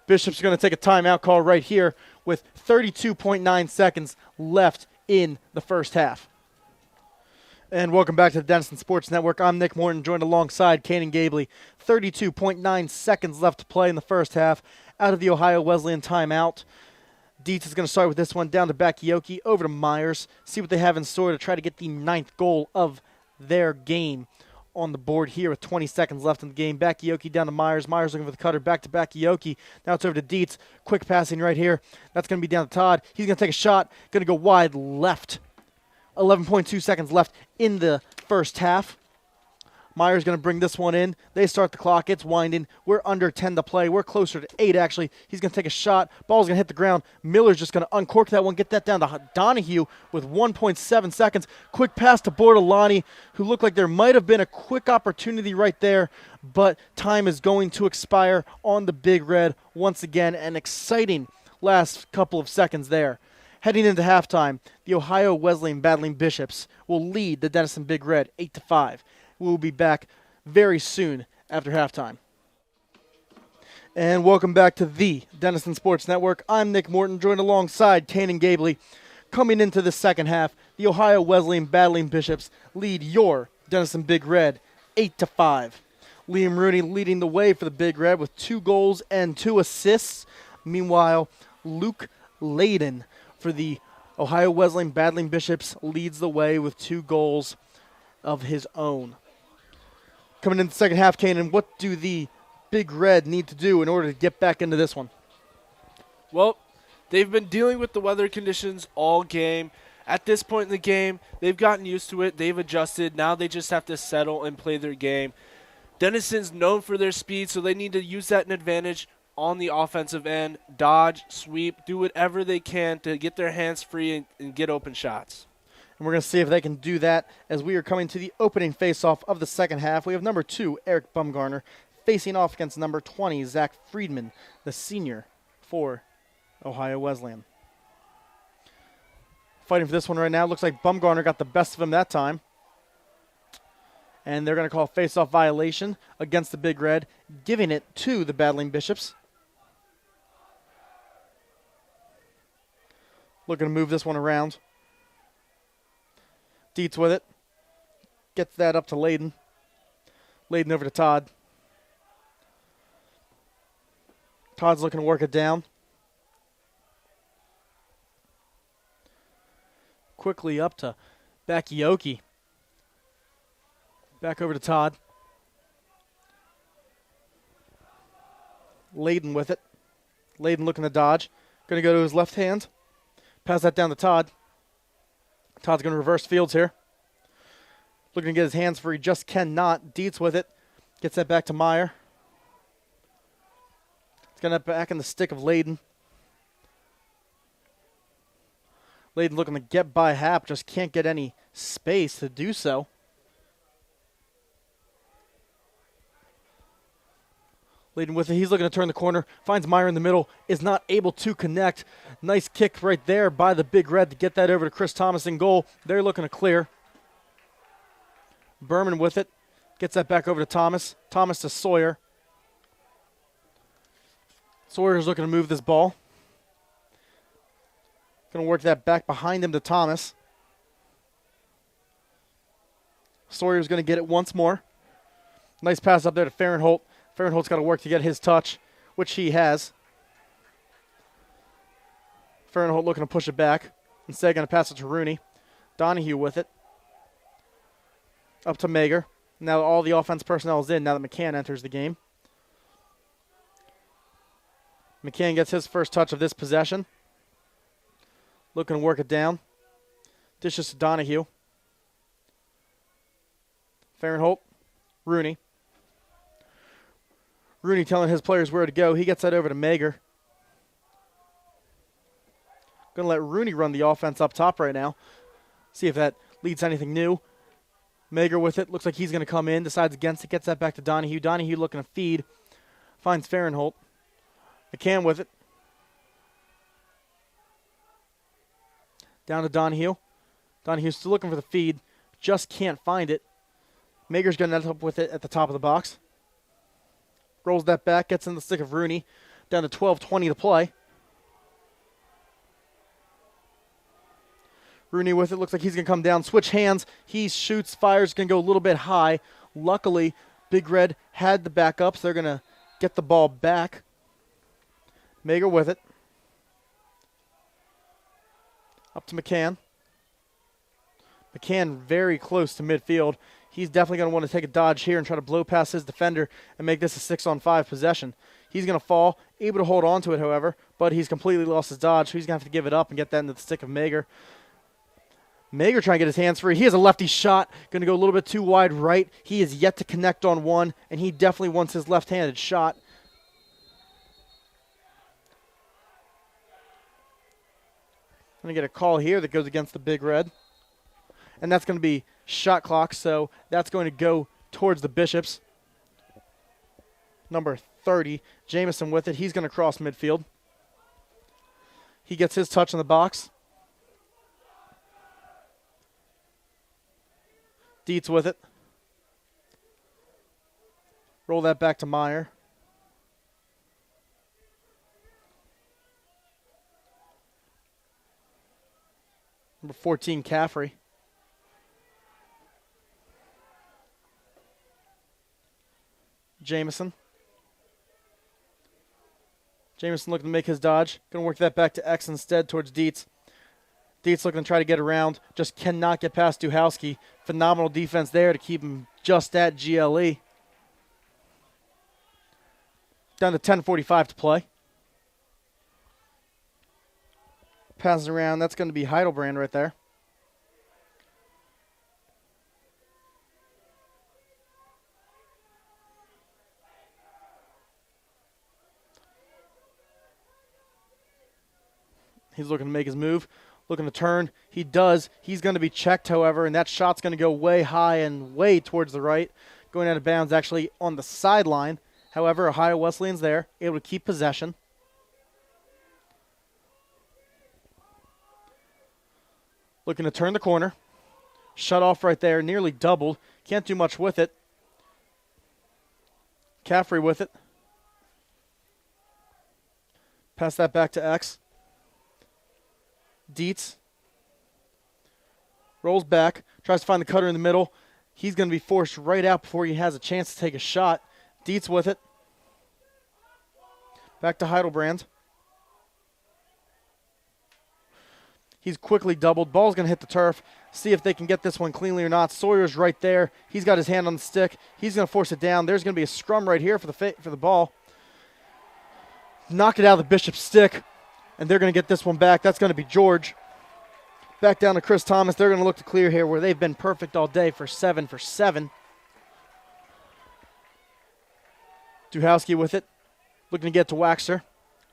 [SPEAKER 1] Bishop's going to take a timeout call right here with 32.9 seconds left in the first half. And welcome back to the Denison Sports Network. I'm Nick Morton, joined alongside Kanan Gabley. 32.9 seconds left to play in the first half. Out of the Ohio Wesleyan timeout. Dietz is going to start with this one down to Bakayoko, over to Myers. See what they have in store to try to get the 9th goal of their game on the board here with 20 seconds left in the game. Bakayoko down to Myers. Myers looking for the cutter. Back to Bakayoko. Now it's over to Dietz. Quick passing right here. That's going to be down to Todd. He's going to take a shot. Going to go wide left. 11.2 seconds left in the first half. Myers going to bring this one in. They start the clock. It's winding. We're under 10 to play. We're closer to 8, actually. He's going to take a shot. Ball's going to hit the ground. Miller's just going to uncork that one, get that down to Donahue with 1.7 seconds. Quick pass to Bortolani, who looked like there might have been a quick opportunity right there, but time is going to expire on the Big Red once again. An exciting last couple of seconds there. Heading into halftime, the Ohio Wesleyan battling Bishops will lead the Denison Big Red 8-5. We'll be back very soon after halftime. And welcome back to the Denison Sports Network. I'm Nick Morton, joined alongside Kanan Gabley. Coming into the second half, the Ohio Wesleyan Battling Bishops lead your Denison Big Red 8-5. Liam Rooney leading the way for the Big Red with 2 goals and 2 assists. Meanwhile, Luke Layden for the Ohio Wesleyan Battling Bishops leads the way with 2 goals of his own. Coming into the second half, Kanan, what do the Big Red need to do in order to get back into this one?
[SPEAKER 2] Well, they've been dealing with the weather conditions all game. At this point in the game, they've gotten used to it. They've adjusted. Now they just have to settle and play their game. Denison's known for their speed, so they need to use that in advantage on the offensive end. Dodge, sweep, do whatever they can to get their hands free and get open shots.
[SPEAKER 1] And we're going to see if they can do that as we are coming to the opening face-off of the second half. We have number 2, Eric Bumgarner, facing off against number 20, Zach Friedman, the senior for Ohio Wesleyan. Fighting for this one right now. Looks like Bumgarner got the best of him that time. And they're going to call a face-off violation against the Big Red, giving it to the Battling Bishops. Looking to move this one around. Dietz with it. Gets that up to Layden. Layden over to Todd. Todd's looking to work it down. Quickly up to Bakioki. Back over to Todd. Layden with it. Layden looking to dodge. Going to go to his left hand. Pass that down to Todd. Todd's going to reverse fields here. Looking to get his hands free. Just cannot. Dietz with it. Gets that back to Meyer. It's going to back in the stick of Layden. Layden looking to get by Hap. Just can't get any space to do so. Layden with it. He's looking to turn the corner. Finds Meyer in the middle. Is not able to connect. Nice kick right there by the Big Red to get that over to Chris Thomas in goal. They're looking to clear. Berman with it. Gets that back over to Thomas. Thomas to Sawyer. Sawyer's looking to move this ball. Going to work that back behind him to Thomas. Sawyer's going to get it once more. Nice pass up there to Fahrenholt. Fahrenholt's got to work to get his touch, which he has. Fahrenholt looking to push it back. Instead, going to pass it to Rooney. Donahue with it. Up to Mager. Now all the offense personnel is in now that McCann enters the game. McCann gets his first touch of this possession. Looking to work it down. Dishes to Donahue. Fahrenholt. Rooney. Rooney telling his players where to go. He gets that over to Mager. Going to let Rooney run the offense up top right now. See if that leads to anything new. Mager with it. Looks like he's going to come in. Decides against it. Gets that back to Donahue. Donahue looking to feed. Finds Fahrenholt. McCann with it. Down to Donahue. Donahue's still looking for the feed. Just can't find it. Mager's going to end up with it at the top of the box. Rolls that back. Gets in the stick of Rooney. Down to 12:20 to play. Rooney with it. Looks like he's going to come down. Switch hands. He shoots. Fires. Going to go a little bit high. Luckily, Big Red had the backup, so they're going to get the ball back. Mager with it. Up to McCann. McCann very close to midfield. He's definitely going to want to take a dodge here and try to blow past his defender and make this a 6-on-5 possession. He's going to fall, able to hold on to it, however, but he's completely lost his dodge, so he's going to have to give it up and get that into the stick of Mager. Mager trying to get his hands free. He has a lefty shot, going to go a little bit too wide right. He is yet to connect on one, and he definitely wants his left-handed shot. Going to get a call here that goes against the Big Red. And that's going to be shot clock, so that's going to go towards the Bishops. Number 30, Jamison with it. He's going to cross midfield. He gets his touch in the box. Dietz with it. Roll that back to Meyer. Number 14, Caffrey. Jamison. Jamison looking to make his dodge. Going to work that back to X instead towards Dietz. Dietz looking to try to get around. Just cannot get past Duhowski. Phenomenal defense there to keep him just at GLE. Down to 10:45 to play. Passes around. That's going to be Heidelbrand right there. He's looking to make his move, looking to turn. He does. He's going to be checked, however, and that shot's going to go way high and way towards the right. Going out of bounds actually on the sideline. However, Ohio Wesleyan's there, able to keep possession. Looking to turn the corner. Shut off right there, nearly doubled. Can't do much with it. Caffrey with it. Pass that back to X. Dietz rolls back, tries to find the cutter in the middle. He's going to be forced right out before he has a chance to take a shot. Dietz with it. Back to Heidelbrand. He's quickly doubled. Ball's going to hit the turf. See if they can get this one cleanly or not. Sawyer's right there. He's got his hand on the stick. He's going to force it down. There's going to be a scrum right here for the ball. Knocked it out of the Bishop's stick. And they're going to get this one back. That's going to be George. Back down to Chris Thomas. They're going to look to clear here where they've been perfect all day for 7 for 7. Duhowski with it. Looking to get to Waxer.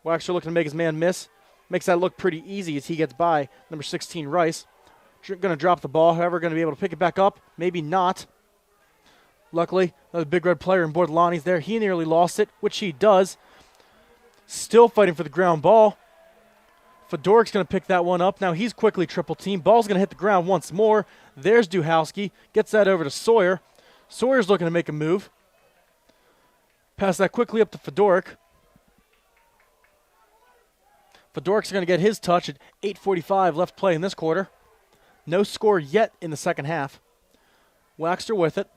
[SPEAKER 1] Waxer looking to make his man miss. Makes that look pretty easy as he gets by number 16, Rice. Going to drop the ball. However, going to be able to pick it back up. Maybe not. Luckily, another big red player in Bordelani's there. He nearly lost it, which he does. Still fighting for the ground ball. Fedorik's going to pick that one up. Now he's quickly triple team. Ball's going to hit the ground once more. There's Duhowski. Gets that over to Sawyer. Sawyer's looking to make a move. Pass that quickly up to Fedorik. Fedorik's going to get his touch at 8:45 left play in this quarter. No score yet in the second half. Waxter with it.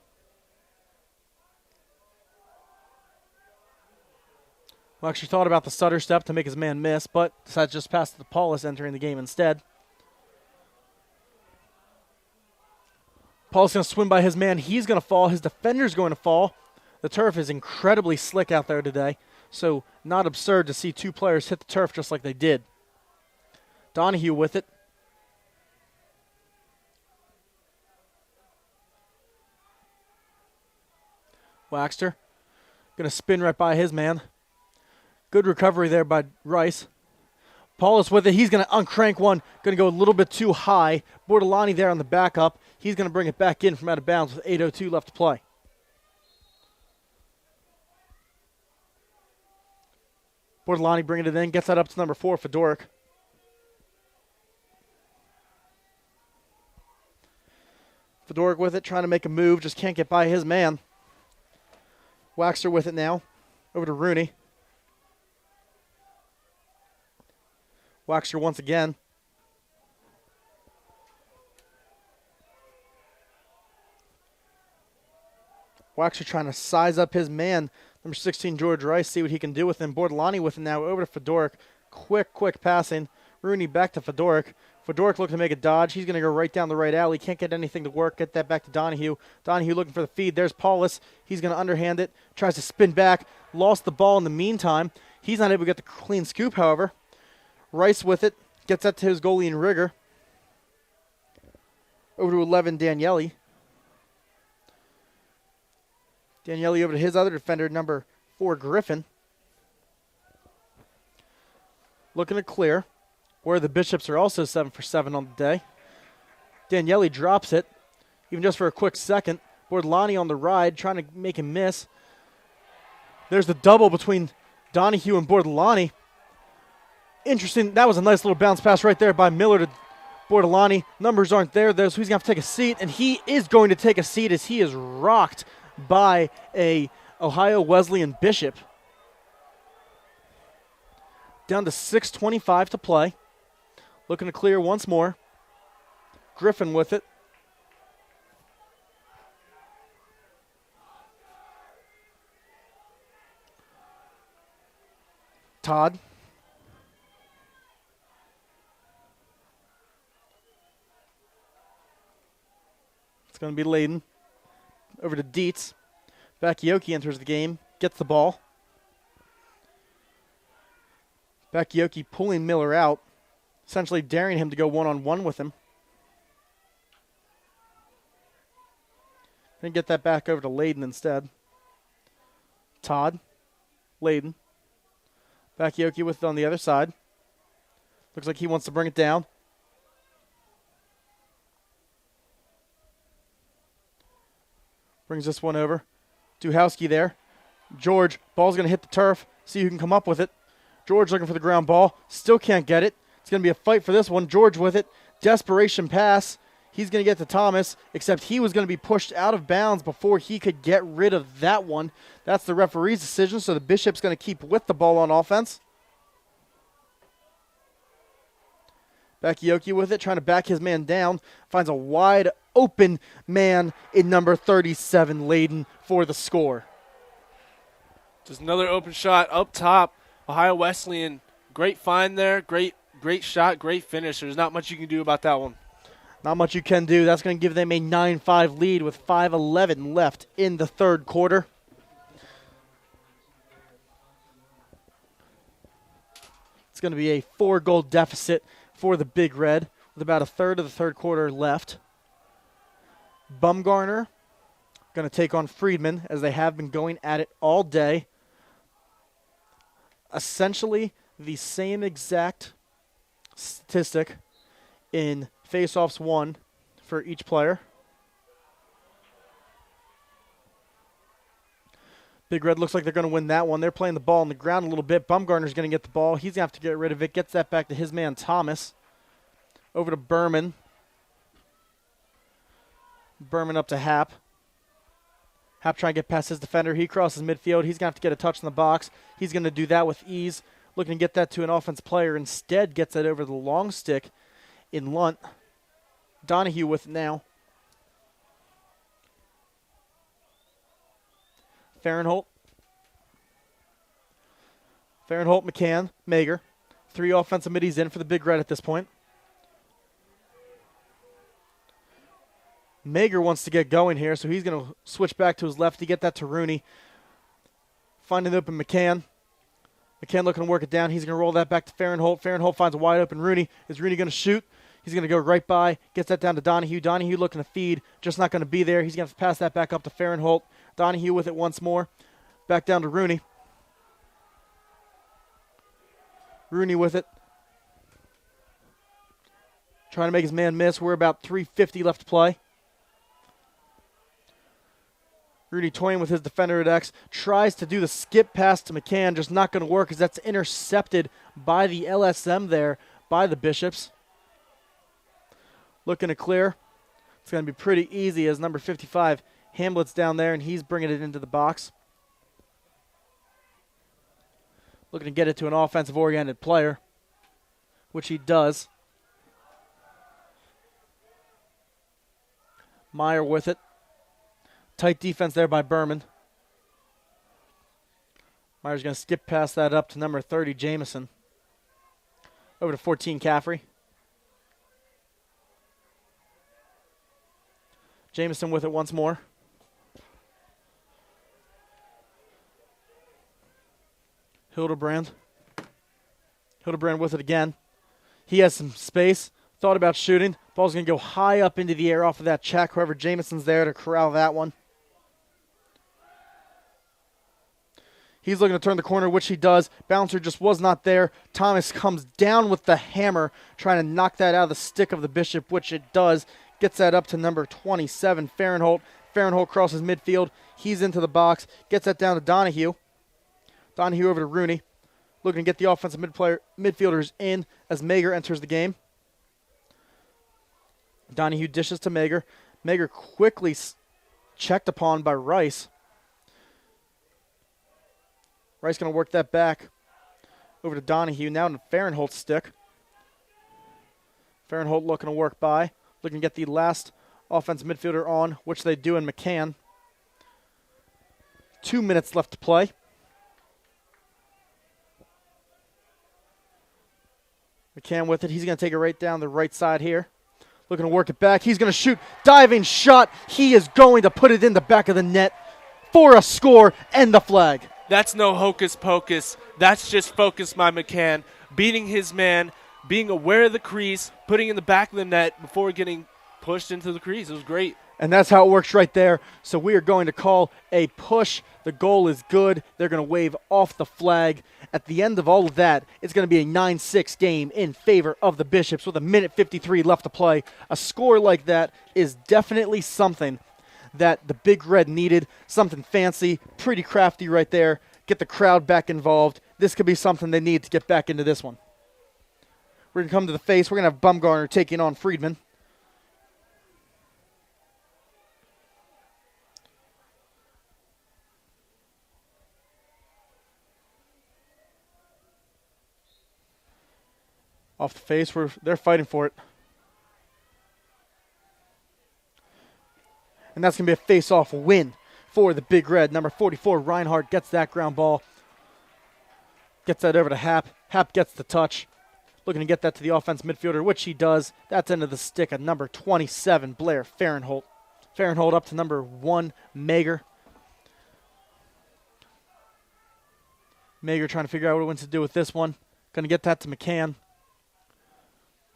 [SPEAKER 1] Waxter thought about the stutter step to make his man miss, but decided to just pass to Paulus entering the game instead. Paulus going to swim by his man. He's going to fall. His defender's going to fall. The turf is incredibly slick out there today, so not absurd to see two players hit the turf just like they did. Donahue with it. Waxter going to spin right by his man. Good recovery there by Rice. Paulus with it. He's going to uncrank one. Going to go a little bit too high. Bordelani there on the backup. He's going to bring it back in from out of bounds with 8:02 left to play. Bordelani bringing it in. Gets that up to number 4, Fedorik. Fedorik with it. Trying to make a move. Just can't get by his man. Waxter with it now. Over to Rooney. Waxter once again. Waxter trying to size up his man. Number 16, George Rice, see what he can do with him. Bordelani with him now over to Fedorik. Quick passing. Rooney back to Fedorik. Fedorik looking to make a dodge. He's going to go right down the right alley. Can't get anything to work. Get that back to Donahue. Donahue looking for the feed. There's Paulus. He's going to underhand it. Tries to spin back. Lost the ball in the meantime. He's not able to get the clean scoop, however. Rice with it. Gets that to his goalie in Rigger. Over to 11, Daniele. Daniele over to his other defender, number 4, Griffin. Looking to clear. Where the Bishops are also 7 for 7 on the day. Daniele drops it, even just for a quick second. Bordelani on the ride, trying to make him miss. There's the double between Donahue and Bordelani. Interesting. That was a nice little bounce pass right there by Miller to Bordelani. Numbers aren't there, though, so he's going to have to take a seat, and he is going to take a seat as he is rocked by a Ohio Wesleyan Bishop. Down to 6:25 to play. Looking to clear once more. Griffin with it. Todd. It's going to be Layden. Over to Dietz. Bakayoko enters the game. Gets the ball. Bakayoko pulling Miller out. Essentially daring him to go one-on-one with him. And get that back over to Layden instead. Todd. Layden. Bakayoko with it on the other side. Looks like he wants to bring it down. Brings this one over. Duhowski there. George, ball's going to hit the turf. See who can come up with it. George looking for the ground ball. Still can't get it. It's going to be a fight for this one. George with it. Desperation pass. He's going to get to Thomas, except he was going to be pushed out of bounds before he could get rid of that one. That's the referee's decision, so the Bishop's going to keep with the ball on offense. Bakayoko with it, trying to back his man down. Finds a wide open man in number 37, Layden, for the score.
[SPEAKER 2] Just another open shot up top. Ohio Wesleyan, great find there. Great shot, great finish. There's not much you can do about that one.
[SPEAKER 1] Not much you can do. That's going to give them a 9-5 lead with 5:11 left in the third quarter. It's going to be a 4-goal deficit for the Big Red with about a third of the third quarter left. Bumgarner going to take on Friedman as they have been going at it all day. Essentially the same exact statistic in face-offs won for each player. Big Red looks like they're going to win that one. They're playing the ball on the ground a little bit. Bumgarner's going to get the ball. He's going to have to get rid of it. Gets that back to his man, Thomas. Over to Berman. Berman up to Happ. Happ trying to get past his defender. He crosses midfield. He's going to have to get a touch in the box. He's going to do that with ease. Looking to get that to an offense player. Instead, gets it over the long stick in Lunt. Donahue with it now. Fahrenholt, McCann, Mager. 3 offensive middies in for the Big Red at this point. Mager wants to get going here, so he's going to switch back to his left to get that to Rooney. Finding open McCann. McCann looking to work it down. He's going to roll that back to Fahrenholt. Fahrenholt finds a wide open Rooney. Is Rooney going to shoot? He's going to go right by. Gets that down to Donahue. Donahue looking to feed. Just not going to be there. He's going to have to pass that back up to Fahrenholt. Donahue with it once more. Back down to Rooney. Rooney with it. Trying to make his man miss. We're about 3:50 left to play. Rooney toying with his defender at X. Tries to do the skip pass to McCann. Just not going to work as that's intercepted by the LSM there by the Bishops. Looking to clear. It's going to be pretty easy as number 55, Hamlet's down there, and he's bringing it into the box. Looking to get it to an offensive-oriented player, which he does. Meyer with it. Tight defense there by Berman. Meyer's going to skip past that up to number 30, Jamison. Over to 14, Caffrey. Jamison with it once more. Hildebrand. Hildebrand with it again. He has some space. Thought about shooting. Ball's going to go high up into the air off of that check. However, Jamison's there to corral that one. He's looking to turn the corner, which he does. Bouncer just was not there. Thomas comes down with the hammer, trying to knock that out of the stick of the Bishop, which it does. Gets that up to number 27, Fahrenholt. Fahrenholt crosses midfield. He's into the box. Gets that down to Donahue. Donahue over to Rooney. Looking to get the offensive midfielders in as Mager enters the game. Donahue dishes to Mager. Mager quickly checked upon by Rice. Rice going to work that back over to Donahue. Now to Fahrenholt's stick. Fahrenholt looking to work by. Looking to get the last offensive midfielder on, which they do in McCann. 2 minutes left to play. McCann with it. He's going to take it right down the right side here. Looking to work it back. He's going to shoot. Diving shot. He is going to put it in the back of the net for a score and the flag.
[SPEAKER 2] That's no hocus pocus. That's just focus by McCann. Beating his man, being aware of the crease, putting it in the back of the net before getting pushed into the crease. It was great.
[SPEAKER 1] And that's how it works right there. So we are going to call a push. The goal is good. They're going to wave off the flag. At the end of all of that, it's going to be a 9-6 game in favor of the Bishops with 1:53 left to play. A score like that is definitely something that the Big Red needed. Something fancy, pretty crafty right there. Get the crowd back involved. This could be something they need to get back into this one. We're going to come to the face. We're going to have Bumgarner taking on Friedman. Off the face, they're fighting for it. And that's going to be a face-off win for the Big Red. Number 44, Reinhardt, gets that ground ball. Gets that over to Happ. Happ gets the touch. Looking to get that to the offense midfielder, which he does. That's into the stick of number 27, Blair Fahrenholt. Fahrenholt up to number 1, Mager. Mager trying to figure out what he wants to do with this one. Going to get that to McCann.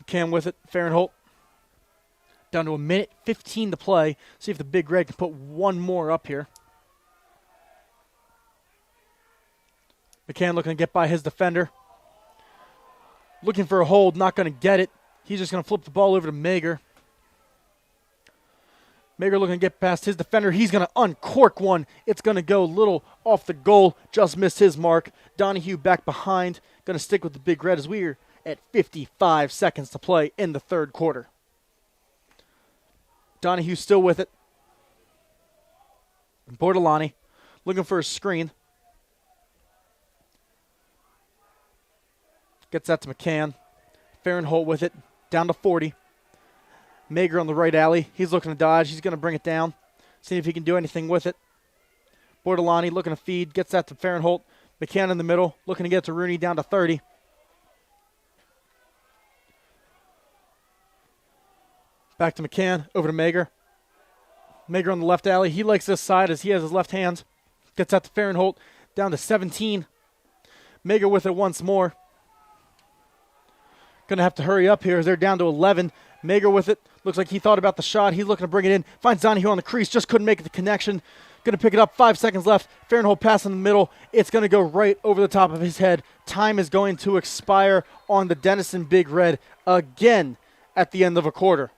[SPEAKER 1] McCann with it. Fahrenholt. Down to 1:15 to play. See if the Big Red can put one more up here. McCann looking to get by his defender. Looking for a hold. Not going to get it. He's just going to flip the ball over to Mager. Mager looking to get past his defender. He's going to uncork one. It's going to go a little off the goal. Just missed his mark. Donahue back behind. Going to stick with the Big Red as we're at 55 seconds to play in the third quarter. Donahue still with it. Bordelani looking for a screen. Gets that to McCann. Fahrenholt with it. Down to 40. Mager on the right alley. He's looking to dodge. He's going to bring it down. See if he can do anything with it. Bordelani looking to feed. Gets that to Fahrenholt. McCann in the middle. Looking to get to Rooney down to 30. Back to McCann. Over to Mager. Mager on the left alley. He likes this side as he has his left hand. Gets that to Fahrenholt. Down to 17. Mager with it once more. Going to have to hurry up here as they're down to 11. Mager with it. Looks like he thought about the shot. He's looking to bring it in. Finds Donahue on the crease. Just couldn't make the connection. Going to pick it up. 5 seconds left. Fahrenholt pass in the middle. It's going to go right over the top of his head. Time is going to expire on the Denison Big Red again at the end of a quarter.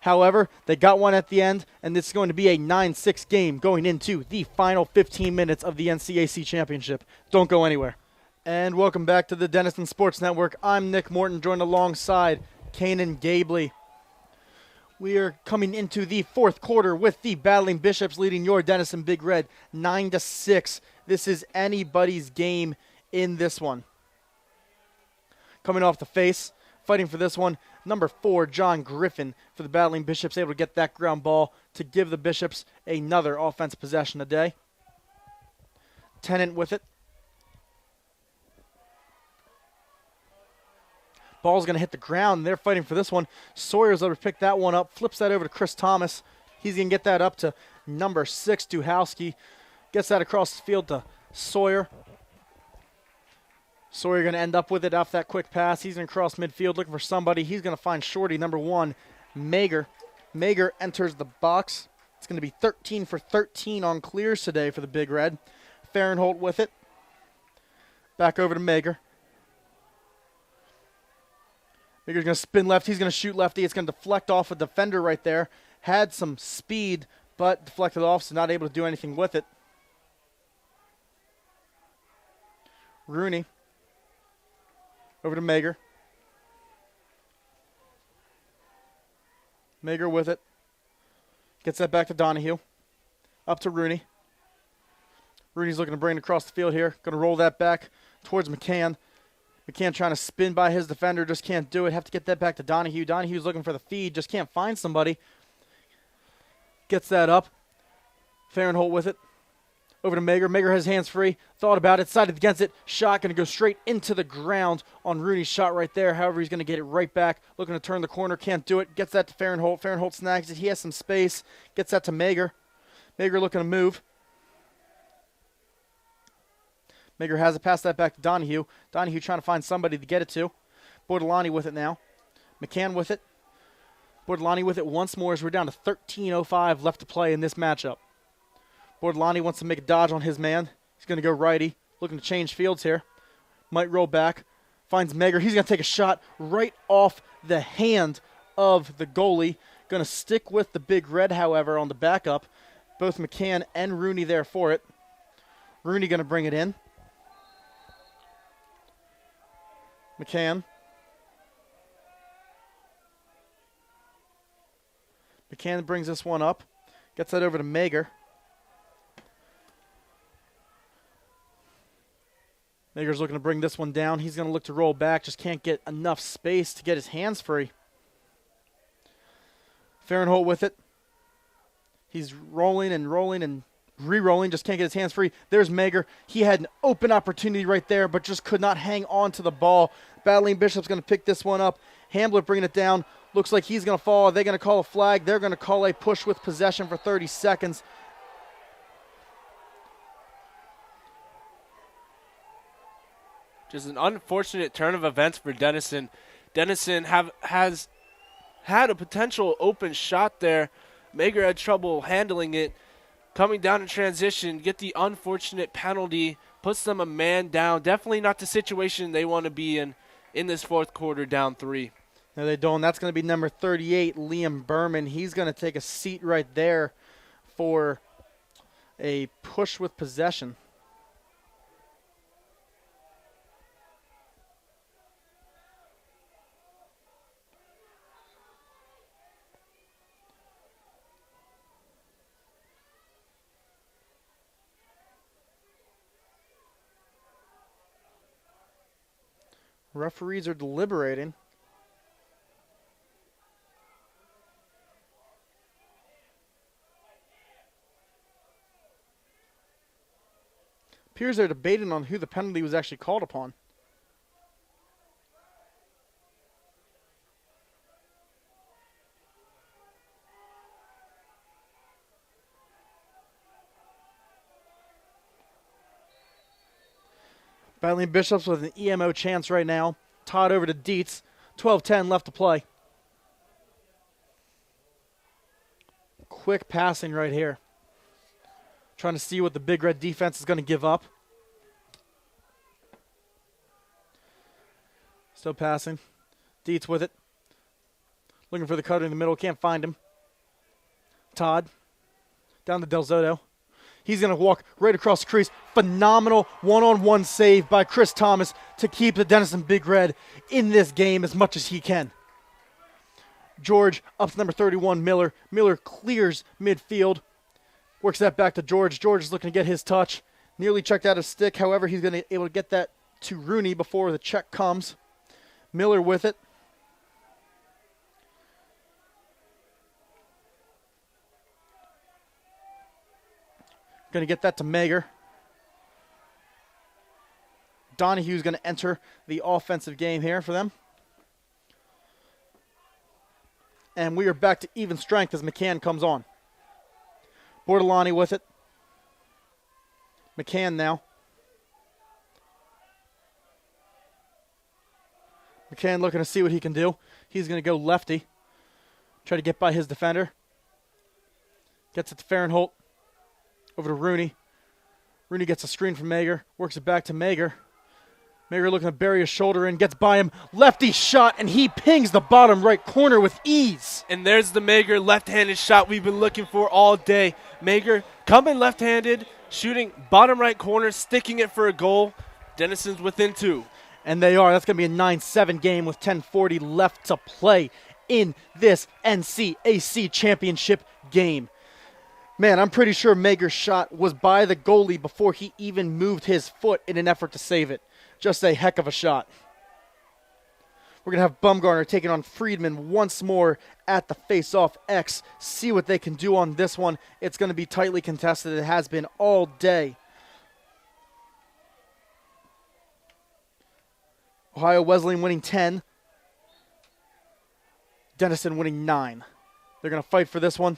[SPEAKER 1] However, they got one at the end, and it's going to be a 9-6 game going into the final 15 minutes of the NCAC Championship. Don't go anywhere. And welcome back to the Denison Sports Network. I'm Nick Morton, joined alongside Kanan Gabley. We are coming into the fourth quarter with the Battling Bishops leading your Denison Big Red 9-6. This is anybody's game in this one. Coming off the face, fighting for this one, number 4, John Griffin for the Battling Bishops, able to get that ground ball to give the Bishops another offensive possession today. Tennant with it. Ball's going to hit the ground, and they're fighting for this one. Sawyer's able to pick that one up, flips that over to Chris Thomas. He's going to get that up to number 6, Duhowski. Gets that across the field to Sawyer. Sawyer going to end up with it off that quick pass. He's going to cross midfield looking for somebody. He's going to find Shorty, number 1, Mager. Mager enters the box. It's going to be 13 for 13 on clears today for the Big Red. Fahrenholt with it. Back over to Mager. Mager's going to spin left. He's going to shoot lefty. It's going to deflect off a defender right there. Had some speed, but deflected off, so not able to do anything with it. Rooney. Over to Mager. Mager with it. Gets that back to Donahue. Up to Rooney. Rooney's looking to bring it across the field here. Going to roll that back towards McCann. McCann trying to spin by his defender. Just can't do it. Have to get that back to Donahue. Donahue's looking for the feed. Just can't find somebody. Gets that up. Fahrenholt with it. Over to Mager. Mager has hands free. Thought about it. Sided against it. Shot going to go straight into the ground on Rooney's shot right there. However, he's going to get it right back. Looking to turn the corner. Can't do it. Gets that to Fahrenholt. Fahrenholt snags it. He has some space. Gets that to Mager. Mager looking to move. Mager has it. Pass that back to Donahue. Donahue trying to find somebody to get it to. Bordelani with it now. McCann with it. Bordelani with it once more as we're down to 13:05 left to play in this matchup. Bordelani wants to make a dodge on his man. He's going to go righty. Looking to change fields here. Might roll back. Finds Mager. He's going to take a shot right off the hand of the goalie. Going to stick with the big red, however, on the backup. Both McCann and Rooney there for it. Rooney going to bring it in. McCann. McCann brings this one up. Gets that over to Mager. Mager's looking to bring this one down. He's going to look to roll back. Just can't get enough space to get his hands free. Fahrenholt with it. He's rolling and rolling and re-rolling. Just can't get his hands free. There's Mager. He had an open opportunity right there, but just could not hang on to the ball. Battling Bishop's going to pick this one up. Hambler bringing it down. Looks like he's going to fall. Are they going to call a flag? They're going to call a push with possession for 30 seconds.
[SPEAKER 2] Just an unfortunate turn of events for Denison. Denison has had a potential open shot there. Mager had trouble handling it. Coming down in transition, get the unfortunate penalty, puts them a man down. Definitely not the situation they want to be in this fourth quarter, down 3.
[SPEAKER 1] No, they don't. That's going to be number 38, Liam Berman. He's going to take a seat right there for a push with possession. Referees are deliberating. Appears they're debating on who the penalty was actually called upon. Battling Bishops with an EMO chance right now. Todd over to Dietz. 12:10 left to play. Quick passing right here. Trying to see what the Big Red defense is going to give up. Still passing. Dietz with it. Looking for the cutter in the middle. Can't find him. Todd. Down to Del Zotto. He's going to walk right across the crease. Phenomenal one-on-one save by Chris Thomas to keep the Denison Big Red in this game as much as he can. George up to number 31, Miller. Miller clears midfield. Works that back to George. George is looking to get his touch. Nearly checked out his stick. However, he's going to be able to get that to Rooney before the check comes. Miller with it. Going to get that to Mager. Donahue's going to enter the offensive game here for them. And we are back to even strength as McCann comes on. Bordelani with it. McCann now. McCann looking to see what he can do. He's going to go lefty. Try to get by his defender. Gets it to Fahrenholt. Over to Rooney. Rooney gets a screen from Mager. Works it back to Mager. Mager looking to bury his shoulder in. Gets by him. Lefty shot, and he pings the bottom right corner with ease.
[SPEAKER 2] And there's the Mager left-handed shot we've been looking for all day. Mager coming left-handed, shooting bottom right corner, sticking it for a goal. Denison's within 2.
[SPEAKER 1] And they are. That's going to be a 9-7 game with 10:40 left to play in this NCAC championship game. Man, I'm pretty sure Mager's shot was by the goalie before he even moved his foot in an effort to save it. Just a heck of a shot. We're going to have Bumgarner taking on Friedman once more at the face-off X. See what they can do on this one. It's going to be tightly contested. It has been all day. Ohio Wesleyan winning 10. Denison winning 9. They're going to fight for this one.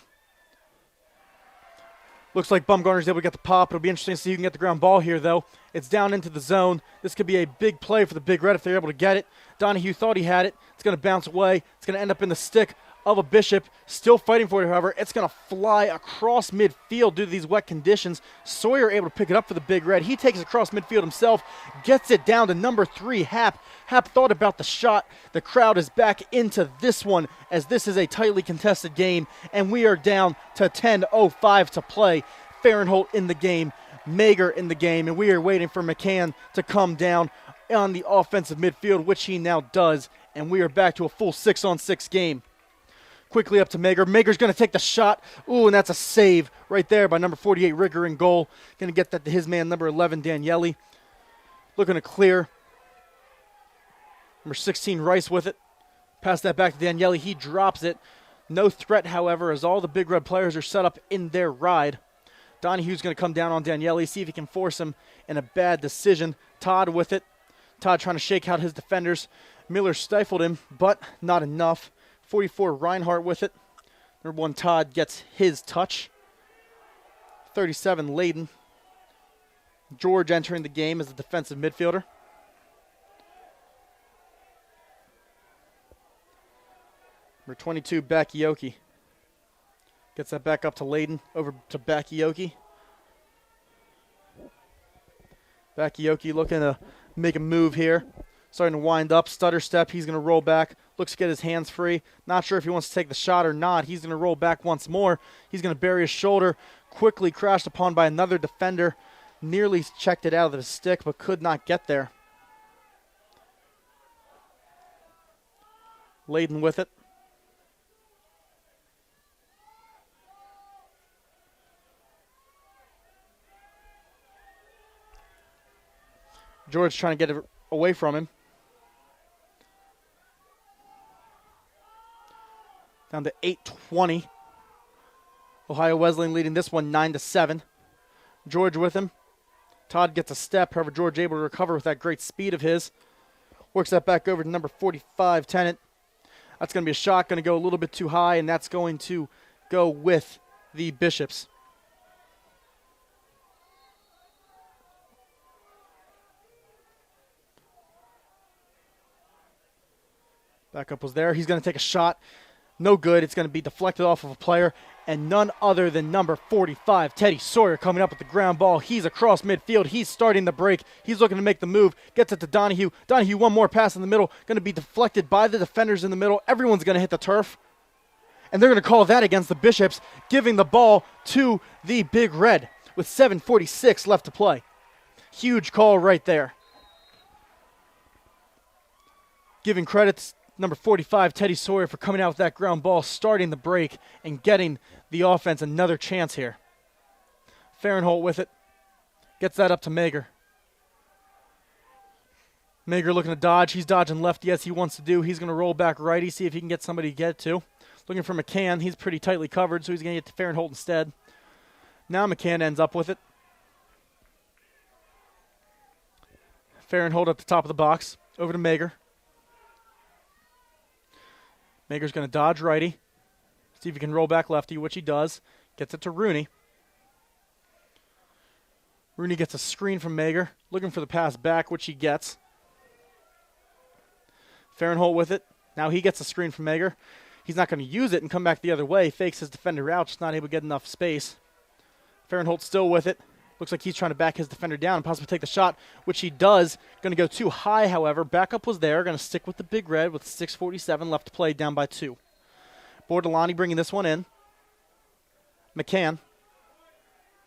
[SPEAKER 1] Looks like Bumgarner's able to get the pop. It'll be interesting to see who can get the ground ball here, though. It's down into the zone. This could be a big play for the Big Red if they're able to get it. Donahue thought he had it. It's going to bounce away. It's going to end up in the stick of a Bishop. Still fighting for it, however. It's going to fly across midfield due to these wet conditions. Sawyer able to pick it up for the Big Red. He takes it across midfield himself. Gets it down to number 3, Happ. Happ thought about the shot. The crowd is back into this one as this is a tightly contested game, and we are down to 10:05 to play. Fahrenholt in the game, Mager in the game, and we are waiting for McCann to come down on the offensive midfield, which he now does, and we are back to a full 6-on-6 game. Quickly up to Mager. Mager's going to take the shot. Ooh, and that's a save right there by number 48, Rigger in goal. Going to get that to his man, number 11, Daniele. Looking to clear. Number 16, Rice with it. Pass that back to Daniele. He drops it. No threat, however, as all the Big Red players are set up in their ride. Donahue's going to come down on Daniele, see if he can force him in a bad decision. Todd with it. Todd trying to shake out his defenders. Miller stifled him, but not enough. 44, Reinhardt with it. Number 1, Todd gets his touch. 37, Layden. George entering the game as a defensive midfielder. Number 22, Bakayoko. Gets that back up to Layden, over to Bakayoko. Bakayoko looking to make a move here. Starting to wind up, stutter step, he's going to roll back. Looks to get his hands free. Not sure if he wants to take the shot or not. He's going to roll back once more. He's going to bury his shoulder. Quickly crashed upon by another defender. Nearly checked it out of the stick, but could not get there. Layden with it. George trying to get it away from him. Down to 8:20. Ohio Wesleyan leading this one 9-7. George with him. Todd gets a step. However, George able to recover with that great speed of his. Works that back over to number 45, Tennant. That's going to be a shot. Going to go a little bit too high, and that's going to go with the Bishops. Backup was there. He's going to take a shot. No good. It's going to be deflected off of a player, and none other than number 45, Teddy Sawyer, coming up with the ground ball. He's across midfield. He's starting the break. He's looking to make the move. Gets it to Donahue. Donahue, one more pass in the middle. Going to be deflected by the defenders in the middle. Everyone's going to hit the turf. And they're going to call that against the Bishops, giving the ball to the Big Red with 7:46 left to play. Huge call right there. Giving credits number 45, Teddy Sawyer, for coming out with that ground ball, starting the break, and getting the offense another chance here. Fahrenholt with it. Gets that up to Mager. Mager looking to dodge. He's dodging lefty as he wants to do. He's going to roll back righty, see if he can get somebody to get it to. Looking for McCann. He's pretty tightly covered, so he's going to get to Fahrenholt instead. Now McCann ends up with it. Fahrenholt at the top of the box. Over to Mager. Mager's going to dodge righty. See if he can roll back lefty, which he does. Gets it to Rooney. Rooney gets a screen from Mager. Looking for the pass back, which he gets. Fahrenholt with it. Now he gets a screen from Mager. He's not going to use it and come back the other way. Fakes his defender out, just not able to get enough space. Fahrenholt still with it. Looks like he's trying to back his defender down and possibly take the shot, which he does. Going to go too high, however. Backup was there. Going to stick with the Big Red with 6:47 left to play, down by 2. Bordelani bringing this one in. McCann.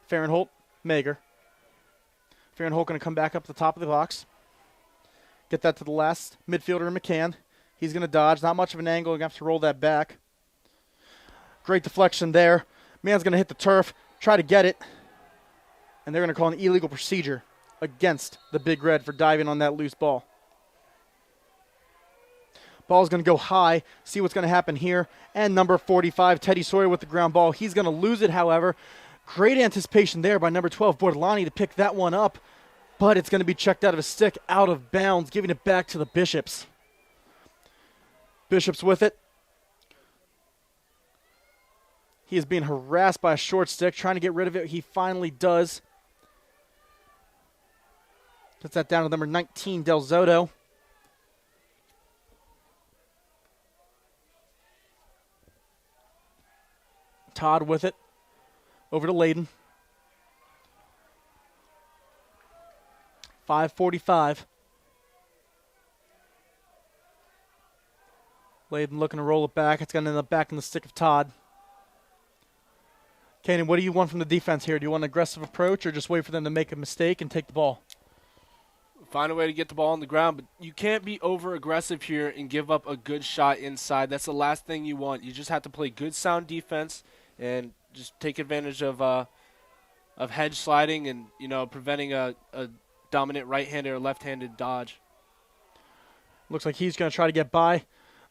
[SPEAKER 1] Fahrenholt. Mager. Fahrenholt going to come back up the top of the box. Get that to the last midfielder, McCann. He's going to dodge. Not much of an angle. Going to have to roll that back. Great deflection there Man's going to hit the turf, try to get it, and they're going to call an illegal procedure against the Big Red for diving on that loose ball. Ball's going to go high, see what's going to happen here. And number 45, Teddy Sawyer with the ground ball. He's going to lose it, however. Great anticipation there by number 12, Bordelani, to pick that one up. But it's going to be checked out of his stick, out of bounds, giving it back to the Bishops. Bishops with it. He is being harassed by a short stick, trying to get rid of it. He finally does. Puts that down to number 19, Del Zotto. Todd with it. Over to Layden. 5:45. Layden looking to roll it back. It's going to end up back in the stick of Todd. Kanan, what do you want from the defense here? Do you want an aggressive approach or just wait for them to make a mistake and take the ball?
[SPEAKER 2] Find a way to get the ball on the ground, but you can't be over-aggressive here and give up a good shot inside. That's the last thing you want. You just have to play good, sound defense and just take advantage of hedge sliding and, preventing a dominant right-handed or left-handed dodge.
[SPEAKER 1] Looks like he's going to try to get by.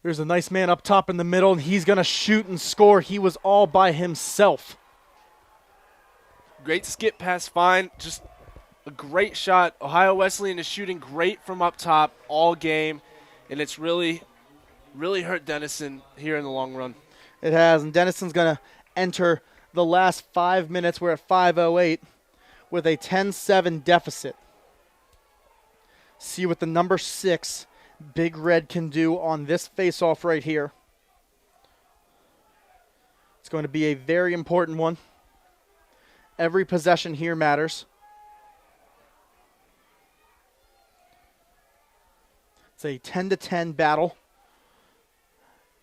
[SPEAKER 1] There's a nice man up top in the middle, and he's going to shoot and score. He was all by himself.
[SPEAKER 2] Great skip pass, fine. Just a great shot. Ohio Wesleyan is shooting great from up top all game, and it's really, really hurt Denison here in the long run.
[SPEAKER 1] It has, and Denison's going to enter the last 5 minutes. We're at 5:08 with a 10-7 deficit. See what the number 6 Big Red can do on this face-off right here. It's going to be a very important one. Every possession here matters. It's a 10-10 battle.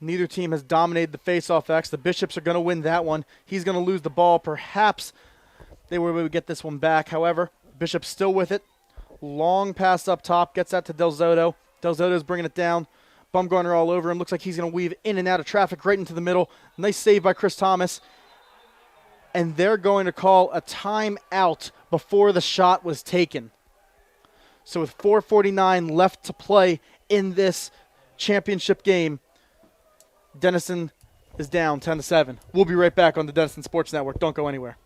[SPEAKER 1] Neither team has dominated the face-off X. The Bishops are going to win that one. He's going to lose the ball. Perhaps they were able to get this one back. However, Bishops still with it. Long pass up top. Gets that to Del Zotto. Del Zotto's bringing it down. Bumgarner all over him. Looks like he's going to weave in and out of traffic right into the middle. Nice save by Chris Thomas. And they're going to call a timeout before the shot was taken. So with 4:49 left to play in this championship game, Denison is down 10-7. We'll be right back on the Denison Sports Network. Don't go anywhere.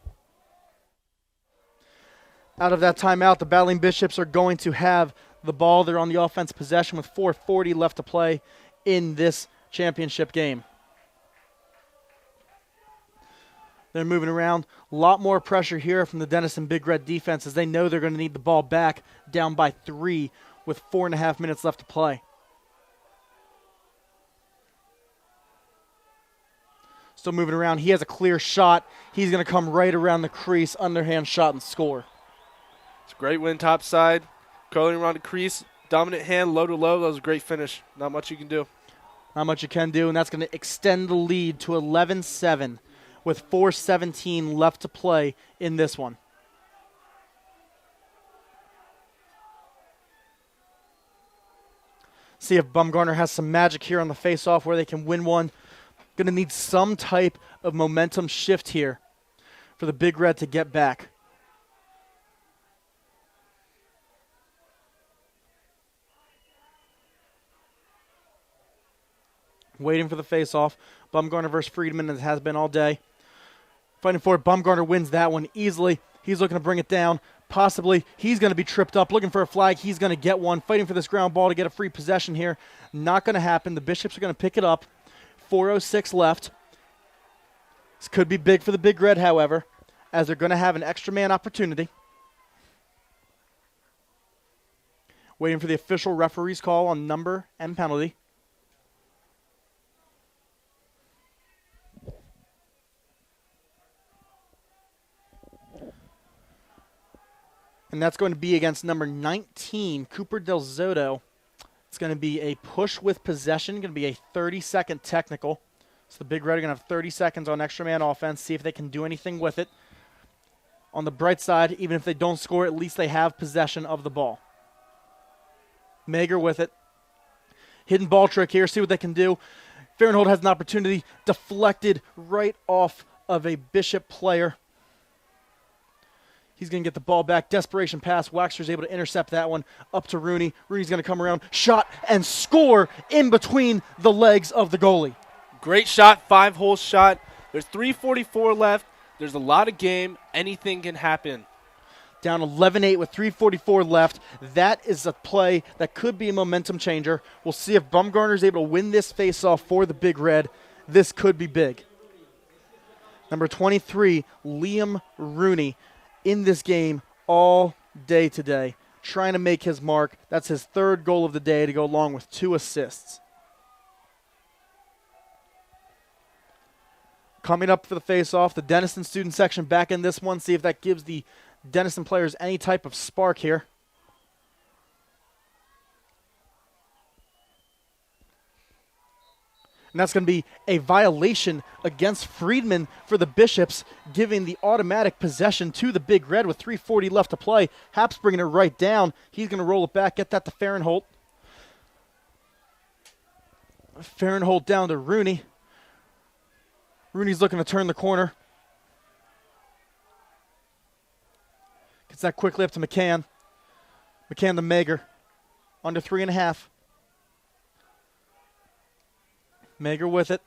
[SPEAKER 1] Out of that timeout, the Battling Bishops are going to have the ball. They're on the offense possession with 4:40 left to play in this championship game. They're moving around. A lot more pressure here from the Denison Big Red defense as they know they're going to need the ball back, down by 3 with 4.5 minutes left to play. Still moving around. He has a clear shot. He's going to come right around the crease, underhand shot, and score.
[SPEAKER 2] It's a great win topside. Curling around the crease. Dominant hand, low to low. That was a great finish. Not much you can do.
[SPEAKER 1] Not much you can do, and that's going to extend the lead to 11-7 with 4:17 left to play in this one. See if Bumgarner has some magic here on the face-off where they can win one. Going to need some type of momentum shift here for the Big Red to get back. Waiting for the face-off. Bumgarner versus Friedman, as it has been all day. Fighting for it. Bumgarner wins that one easily. He's looking to bring it down. Possibly he's going to be tripped up. Looking for a flag. He's going to get one. Fighting for this ground ball to get a free possession here. Not going to happen. The Bishops are going to pick it up. 4:06 left. This could be big for the Big Red, however, as they're going to have an extra man opportunity. Waiting for the official referee's call on number and penalty. And that's going to be against number 19, Cooper Del Zotto. It's going to be a push with possession, going to be a 30-second technical. So the Big Red are going to have 30 seconds on extra man offense, see if they can do anything with it. On the bright side, even if they don't score, at least they have possession of the ball. Mager with it. Hidden ball trick here, see what they can do. Fahrenhold has an opportunity, deflected right off of a Bishop player. He's going to get the ball back. Desperation pass. Waxer's able to intercept that one. Up to Rooney. Rooney's going to come around. Shot and score in between the legs of the goalie.
[SPEAKER 2] Great shot, 5-hole shot. There's 3:44 left. There's a lot of game. Anything can happen.
[SPEAKER 1] Down 11-8 with 3:44 left. That is a play that could be a momentum changer. We'll see if Bumgarner's able to win this faceoff for the Big Red. This could be big. Number 23, Liam Rooney, in this game all day today, trying to make his mark. That's his third goal of the day to go along with 2 assists. Coming up for the face-off, the Denison student section back in this one. See if that gives the Denison players any type of spark here. And that's going to be a violation against Friedman for the Bishops, giving the automatic possession to the Big Red with 3:40 left to play. Haps bringing it right down. He's going to roll it back, get that to Fahrenholt. Fahrenholt down to Rooney. Rooney's looking to turn the corner. Gets that quickly up to McCann. McCann to Mager. Under 3.5. Mager with it.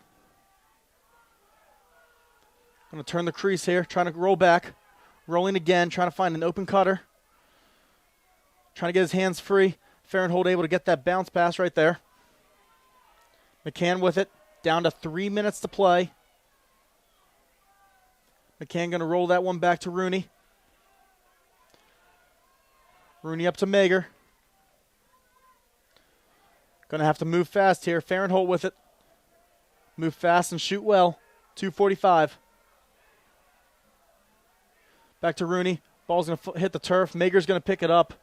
[SPEAKER 1] Going to turn the crease here. Trying to roll back. Rolling again. Trying to find an open cutter. Trying to get his hands free. Fahrenholt able to get that bounce pass right there. McCann with it. Down to 3 minutes to play. McCann going to roll that one back to Rooney. Rooney up to Mager. Going to have to move fast here. Fahrenholt with it. Move fast and shoot well. 2:45. Back to Rooney. Ball's going to hit the turf. Mager's going to pick it up.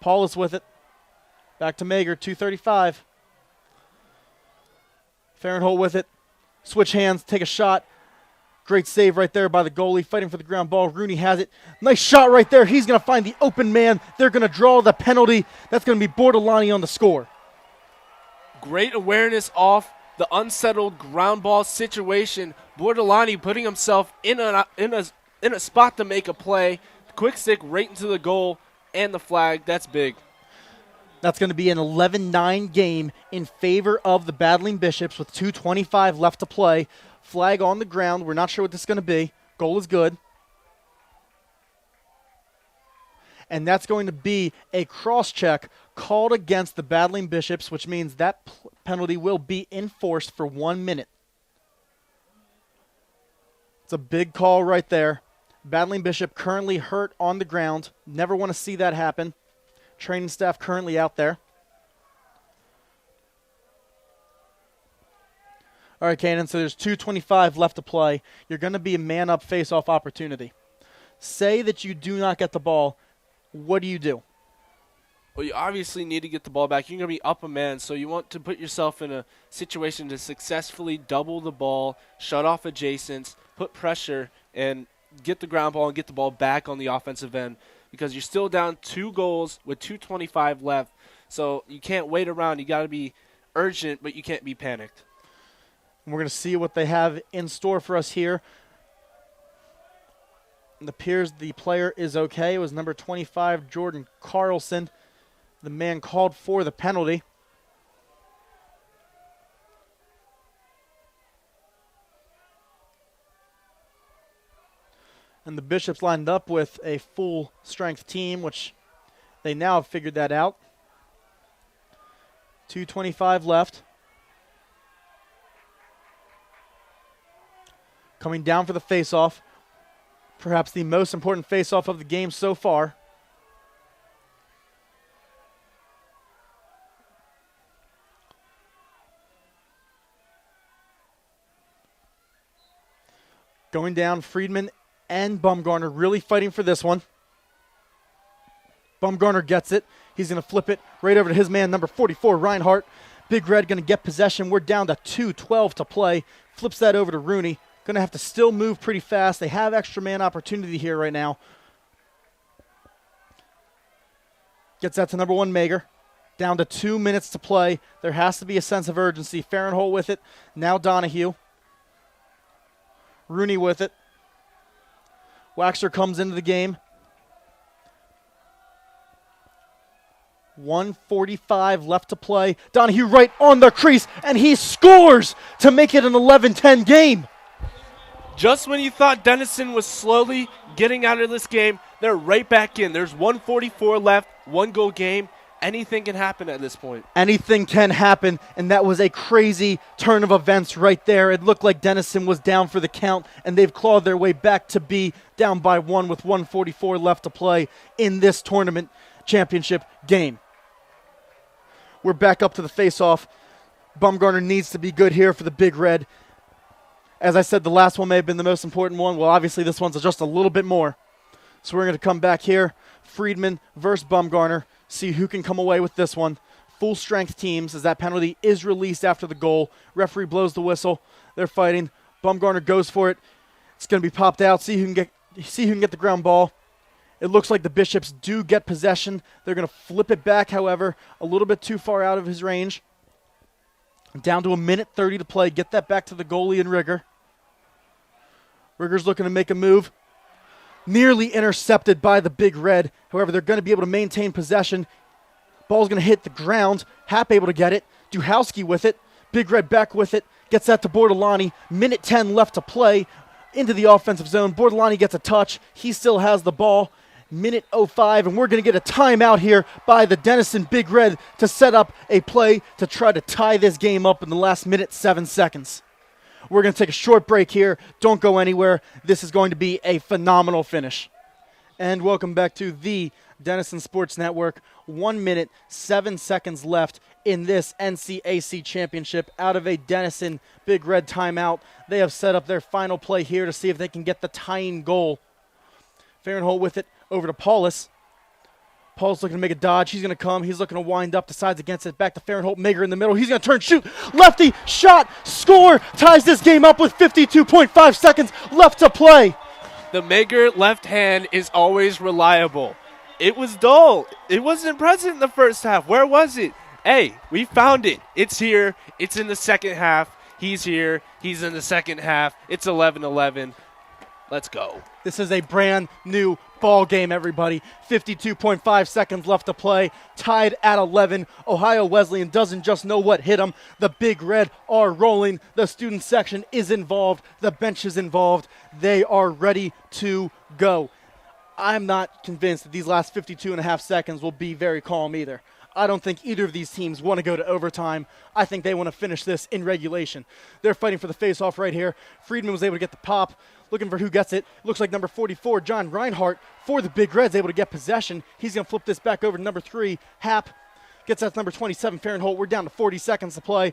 [SPEAKER 1] Paulus with it. Back to Mager. 2:35. Fahrenholt with it. Switch hands. Take a shot. Great save right there by the goalie, fighting for the ground ball. Rooney has it. Nice shot right there. He's going to find the open man. They're going to draw the penalty. That's going to be Bordelani on the score.
[SPEAKER 2] Great awareness off the unsettled ground ball situation. Bordelani putting himself in a spot to make a play. Quick stick right into the goal and the flag. That's big.
[SPEAKER 1] That's going to be an 11-9 game in favor of the Battling Bishops with 2:25 left to play. Flag on the ground. We're not sure what this is going to be. Goal is good. And that's going to be a cross-check called against the Battling Bishops, which means that penalty will be enforced for 1 minute. It's a big call right there. Battling Bishop currently hurt on the ground. Never want to see that happen. Training staff currently out there. All right, Kanan, so there's 2:25 left to play. You're going to be a man-up face-off opportunity. Say that you do not get the ball. What do?
[SPEAKER 2] Well, you obviously need to get the ball back. You're going to be up a man, so you want to put yourself in a situation to successfully double the ball, shut off adjacents, put pressure, and get the ground ball and get the ball back on the offensive end, because you're still down 2 goals with 2:25 left. So you can't wait around. You got to be urgent, but you can't be panicked.
[SPEAKER 1] We're going to see what they have in store for us here. It appears the player is okay. It was number 25, Jordan Carlson, the man called for the penalty. And the Bishops lined up with a full-strength team, which they now have figured that out. 2:25 left. Coming down for the face-off. Perhaps the most important face-off of the game so far. Going down, Friedman and Bumgarner really fighting for this one. Bumgarner gets it. He's going to flip it right over to his man, number 44, Reinhardt. Big Red going to get possession. We're down to 2:12 to play. Flips that over to Rooney. Going to have to still move pretty fast. They have extra man opportunity here right now. Gets that to number 1, Mager. Down to 2 minutes to play. There has to be a sense of urgency. Fahrenholt with it. Now Donahue. Rooney with it. Waxer comes into the game. 1:45 left to play. Donahue right on the crease, and he scores to make it an 11-10 game.
[SPEAKER 2] Just when you thought Denison was slowly getting out of this game, they're right back in. There's 1:44 left, 1-goal game. Anything can happen at this point.
[SPEAKER 1] Anything can happen, and that was a crazy turn of events right there. It looked like Denison was down for the count, and they've clawed their way back to be down by 1 with 1:44 left to play in this tournament championship game. We're back up to the face-off. Bumgarner needs to be good here for the Big Red. As I said, the last one may have been the most important one. Well, obviously this one's just a little bit more. So we're going to come back here. Friedman versus Bumgarner. See who can come away with this one. Full strength teams as that penalty is released after the goal. Referee blows the whistle. They're fighting. Bumgarner goes for it. It's going to be popped out. See who can get the ground ball. It looks like the Bishops do get possession. They're going to flip it back, however, a little bit too far out of his range. Down to 1:30 to play. Get that back to the goalie and Rigger. Rigger's looking to make a move. Nearly intercepted by the Big Red. However, they're going to be able to maintain possession. Ball's going to hit the ground. Hap able to get it. Duhowski with it. Big Red back with it. Gets that to Bordelani. 1:10 left to play. Into the offensive zone. Bordelani gets a touch. He still has the ball. 1:05, and we're going to get a timeout here by the Denison Big Red to set up a play to try to tie this game up in the last 1:07. We're going to take a short break here. Don't go anywhere. This is going to be a phenomenal finish. And welcome back to the Denison Sports Network. 1:07 left in this NCAC Championship out of a Denison Big Red timeout. They have set up their final play here to see if they can get the tying goal. Fahrenholt with it over to Paulus. Paulus looking to make a dodge. He's going to come. He's looking to wind up. Decides against it. Back to Fahrenholt. Mager in the middle. He's going to turn, shoot. Lefty, shot, score. Ties this game up with 52.5 seconds left to play.
[SPEAKER 2] The Mager left hand is always reliable. It was dull. It wasn't present in the first half. Where was it? Hey, we found it. It's here. It's in the second half. He's here. He's in the second half. It's 11-11. Let's go.
[SPEAKER 1] This is a brand new ball game, everybody. 52.5 seconds left to play. Tied at 11. Ohio Wesleyan doesn't just know what hit them. The Big Red are rolling. The student section is involved. The bench is involved. They are ready to go. I'm not convinced that these last 52.5 seconds will be very calm either. I don't think either of these teams want to go to overtime. I think they want to finish this in regulation. They're fighting for the face-off right here. Friedman was able to get the pop. Looking for who gets it. Looks like number 44, John Reinhardt, for the Big Reds, able to get possession. He's going to flip this back over to number 3, Hap. Gets that to number 27, Fahrenholt. We're down to 40 seconds to play.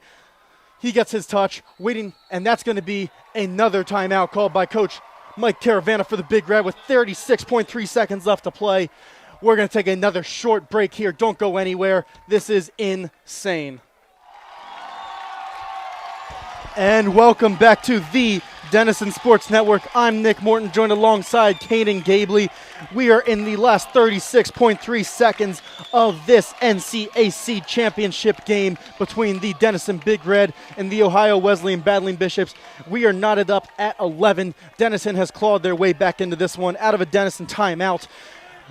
[SPEAKER 1] He gets his touch, waiting, and that's going to be another timeout called by Coach Mike Caravana for the Big Red with 36.3 seconds left to play. We're going to take another short break here. Don't go anywhere. This is insane. And welcome back to the Denison Sports Network. I'm Nick Morton, joined alongside Kaden Gabley. We are in the last 36.3 seconds of this NCAC championship game between the Denison Big Red and the Ohio Wesleyan Battling Bishops. We are knotted up at 11. Denison has clawed their way back into this one out of a Denison timeout.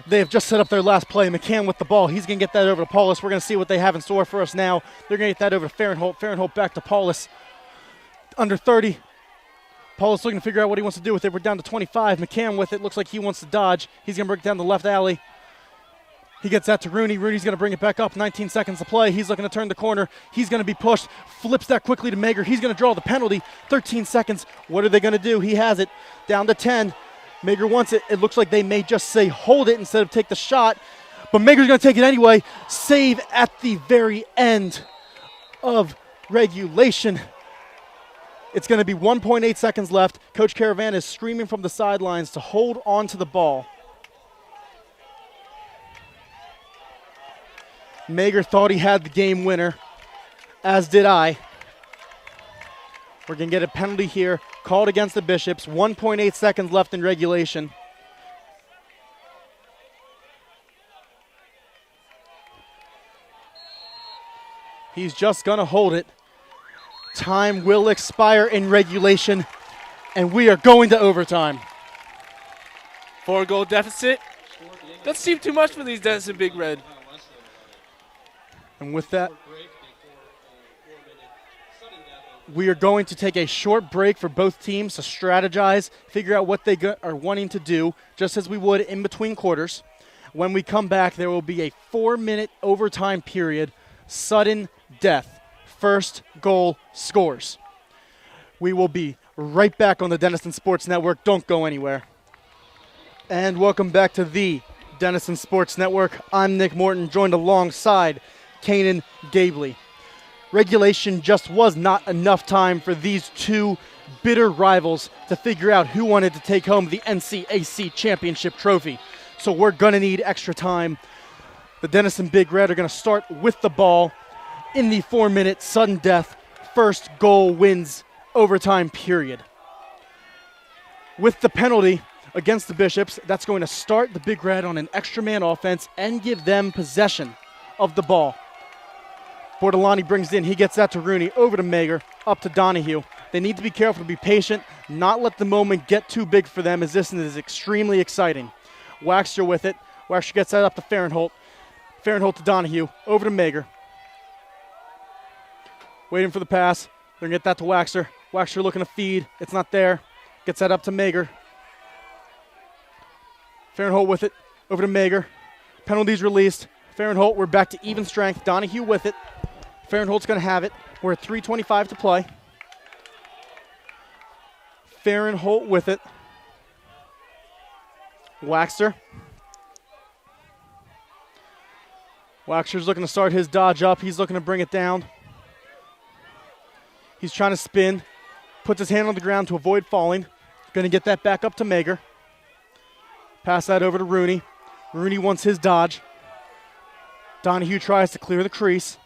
[SPEAKER 1] They have just set up their last play. McCann with the ball. He's going to get that over to Paulus. We're going to see what they have in store for us now. They're going to get that over to Fahrenholt. Fahrenholt back to Paulus. Under 30. Paulus looking to figure out what he wants to do with it. We're down to 25. McCann with it. Looks like he wants to dodge. He's going to break down the left alley. He gets that to Rooney. Rooney's going to bring it back up. 19 seconds to play. He's looking to turn the corner. He's going to be pushed. Flips that quickly to Mager. He's going to draw the penalty. 13 seconds. What are they going to do? He has it. Down to 10. Mager wants it. It looks like they may just say hold it instead of take the shot. But Mager's going to take it anyway. Save at the very end of regulation. It's going to be 1.8 seconds left. Coach Caravan is screaming from the sidelines to hold on to the ball. Mager thought he had the game winner, as did I. We're going to get a penalty here, called against the Bishops. 1.8 seconds left in regulation. He's just going to hold it. Time will expire in regulation. And we are going to overtime.
[SPEAKER 2] 4-goal deficit. Doesn't seem too much for these Denison Big Red.
[SPEAKER 1] And with that, we are going to take a short break for both teams to strategize, figure out what they are wanting to do, just as we would in between quarters. When we come back, there will be a 4-minute overtime period, sudden death, first goal scores. We will be right back on the Denison Sports Network. Don't go anywhere. And welcome back to the Denison Sports Network. I'm Nick Morton, joined alongside Kanan Gabley. Regulation just was not enough time for these two bitter rivals to figure out who wanted to take home the NCAC Championship trophy. So we're going to need extra time. The Denison Big Red are going to start with the ball in the 4-minute sudden death. First goal wins overtime period. With the penalty against the Bishops, that's going to start the Big Red on an extra man offense and give them possession of the ball. Bordelani brings in, he gets that to Rooney, over to Mager, up to Donahue. They need to be careful to be patient, not let the moment get too big for them, as this is extremely exciting. Waxter with it. Waxter gets that up to Fahrenholt. Fahrenholt to Donahue, over to Mager. Waiting for the pass. They're going to get that to Waxter. Waxter looking to feed. It's not there. Gets that up to Mager. Fahrenholt with it, over to Mager. Penalties released. Fahrenholt, we're back to even strength. Donahue with it. Fahrenholt's going to have it. We're at 3:25 to play. Fahrenholt with it. Waxter. Waxter's looking to start his dodge up. He's looking to bring it down. He's trying to spin. Puts his hand on the ground to avoid falling. Going to get that back up to Mager. Pass that over to Rooney. Rooney wants his dodge. Donahue tries to clear the crease.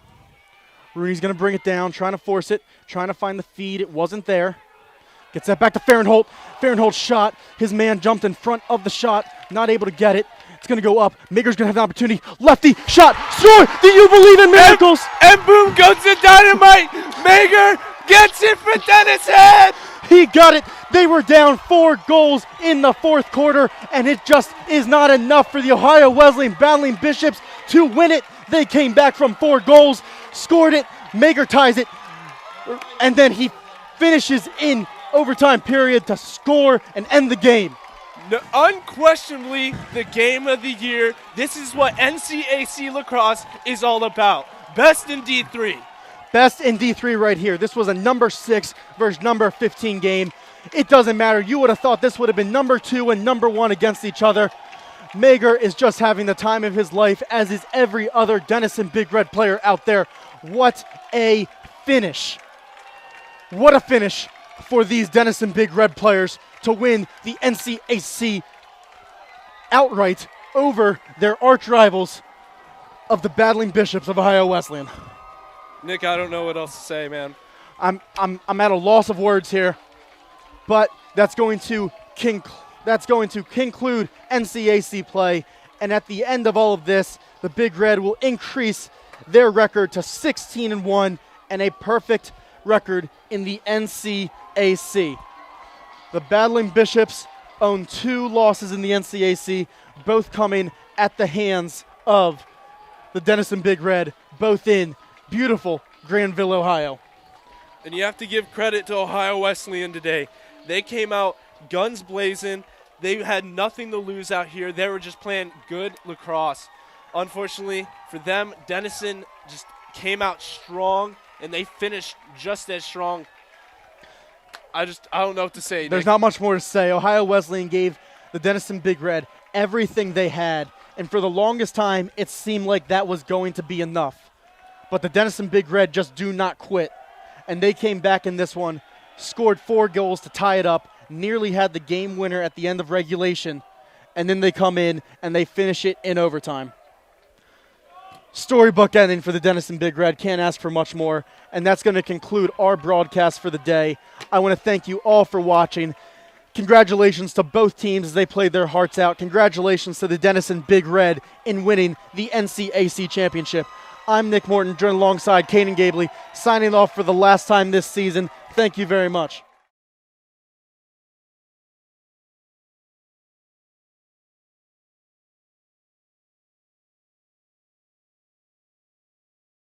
[SPEAKER 1] Rooney's going to bring it down, trying to force it, trying to find the feed. It wasn't there. Gets that back to Fahrenholt. Fahrenholt's shot. His man jumped in front of the shot, not able to get it. It's going to go up. Mager's going to have an opportunity. Lefty, shot, score! Do you believe in miracles?
[SPEAKER 2] And boom goes the dynamite. Mager gets it for Denison.
[SPEAKER 1] He got it. They were down 4 goals in the fourth quarter, and it just is not enough for the Ohio Wesleyan battling Bishops to win it. They came back from 4 goals, scored it, Mager ties it, and then he finishes in overtime period to score and end the game.
[SPEAKER 2] No, unquestionably the game of the year. This is what NCAC Lacrosse is all about. Best in D3.
[SPEAKER 1] Best in D3 right here. This was a number 6 versus number 15 game. It doesn't matter. You would have thought this would have been number 2 and number 1 against each other. Mager is just having the time of his life, as is every other Denison Big Red player out there. What a finish. What a finish for these Denison Big Red players to win the NCAC outright over their arch rivals of the battling Bishops of Ohio Wesleyan.
[SPEAKER 2] Nick, I don't know what else to say, man.
[SPEAKER 1] I'm at a loss of words here, but that's going to conclude NCAC play, and at the end of all of this, the Big Red will increase their record to 16-1 and a perfect record in the NCAC. The battling Bishops own 2 losses in the NCAC, both coming at the hands of the Denison Big Red, both in beautiful Granville, Ohio.
[SPEAKER 2] And you have to give credit to Ohio Wesleyan today. They came out guns blazing. They had nothing to lose out here. They were just playing good lacrosse. Unfortunately for them, Denison just came out strong, and they finished just as strong. I don't know what to say.
[SPEAKER 1] There's not much more to say. Ohio Wesleyan gave the Denison Big Red everything they had, and for the longest time, it seemed like that was going to be enough. But the Denison Big Red just do not quit, and they came back in this one, scored 4 goals to tie it up, nearly had the game winner at the end of regulation, and then they come in and they finish it in overtime. Storybook ending for the Denison Big Red. Can't ask for much more. And that's going to conclude our broadcast for the day. I want to thank you all for watching. Congratulations to both teams as they played their hearts out. Congratulations to the Denison Big Red in winning the NCAC Championship. I'm Nick Morton, joined alongside Kanan Gabley, signing off for the last time this season. Thank you very much.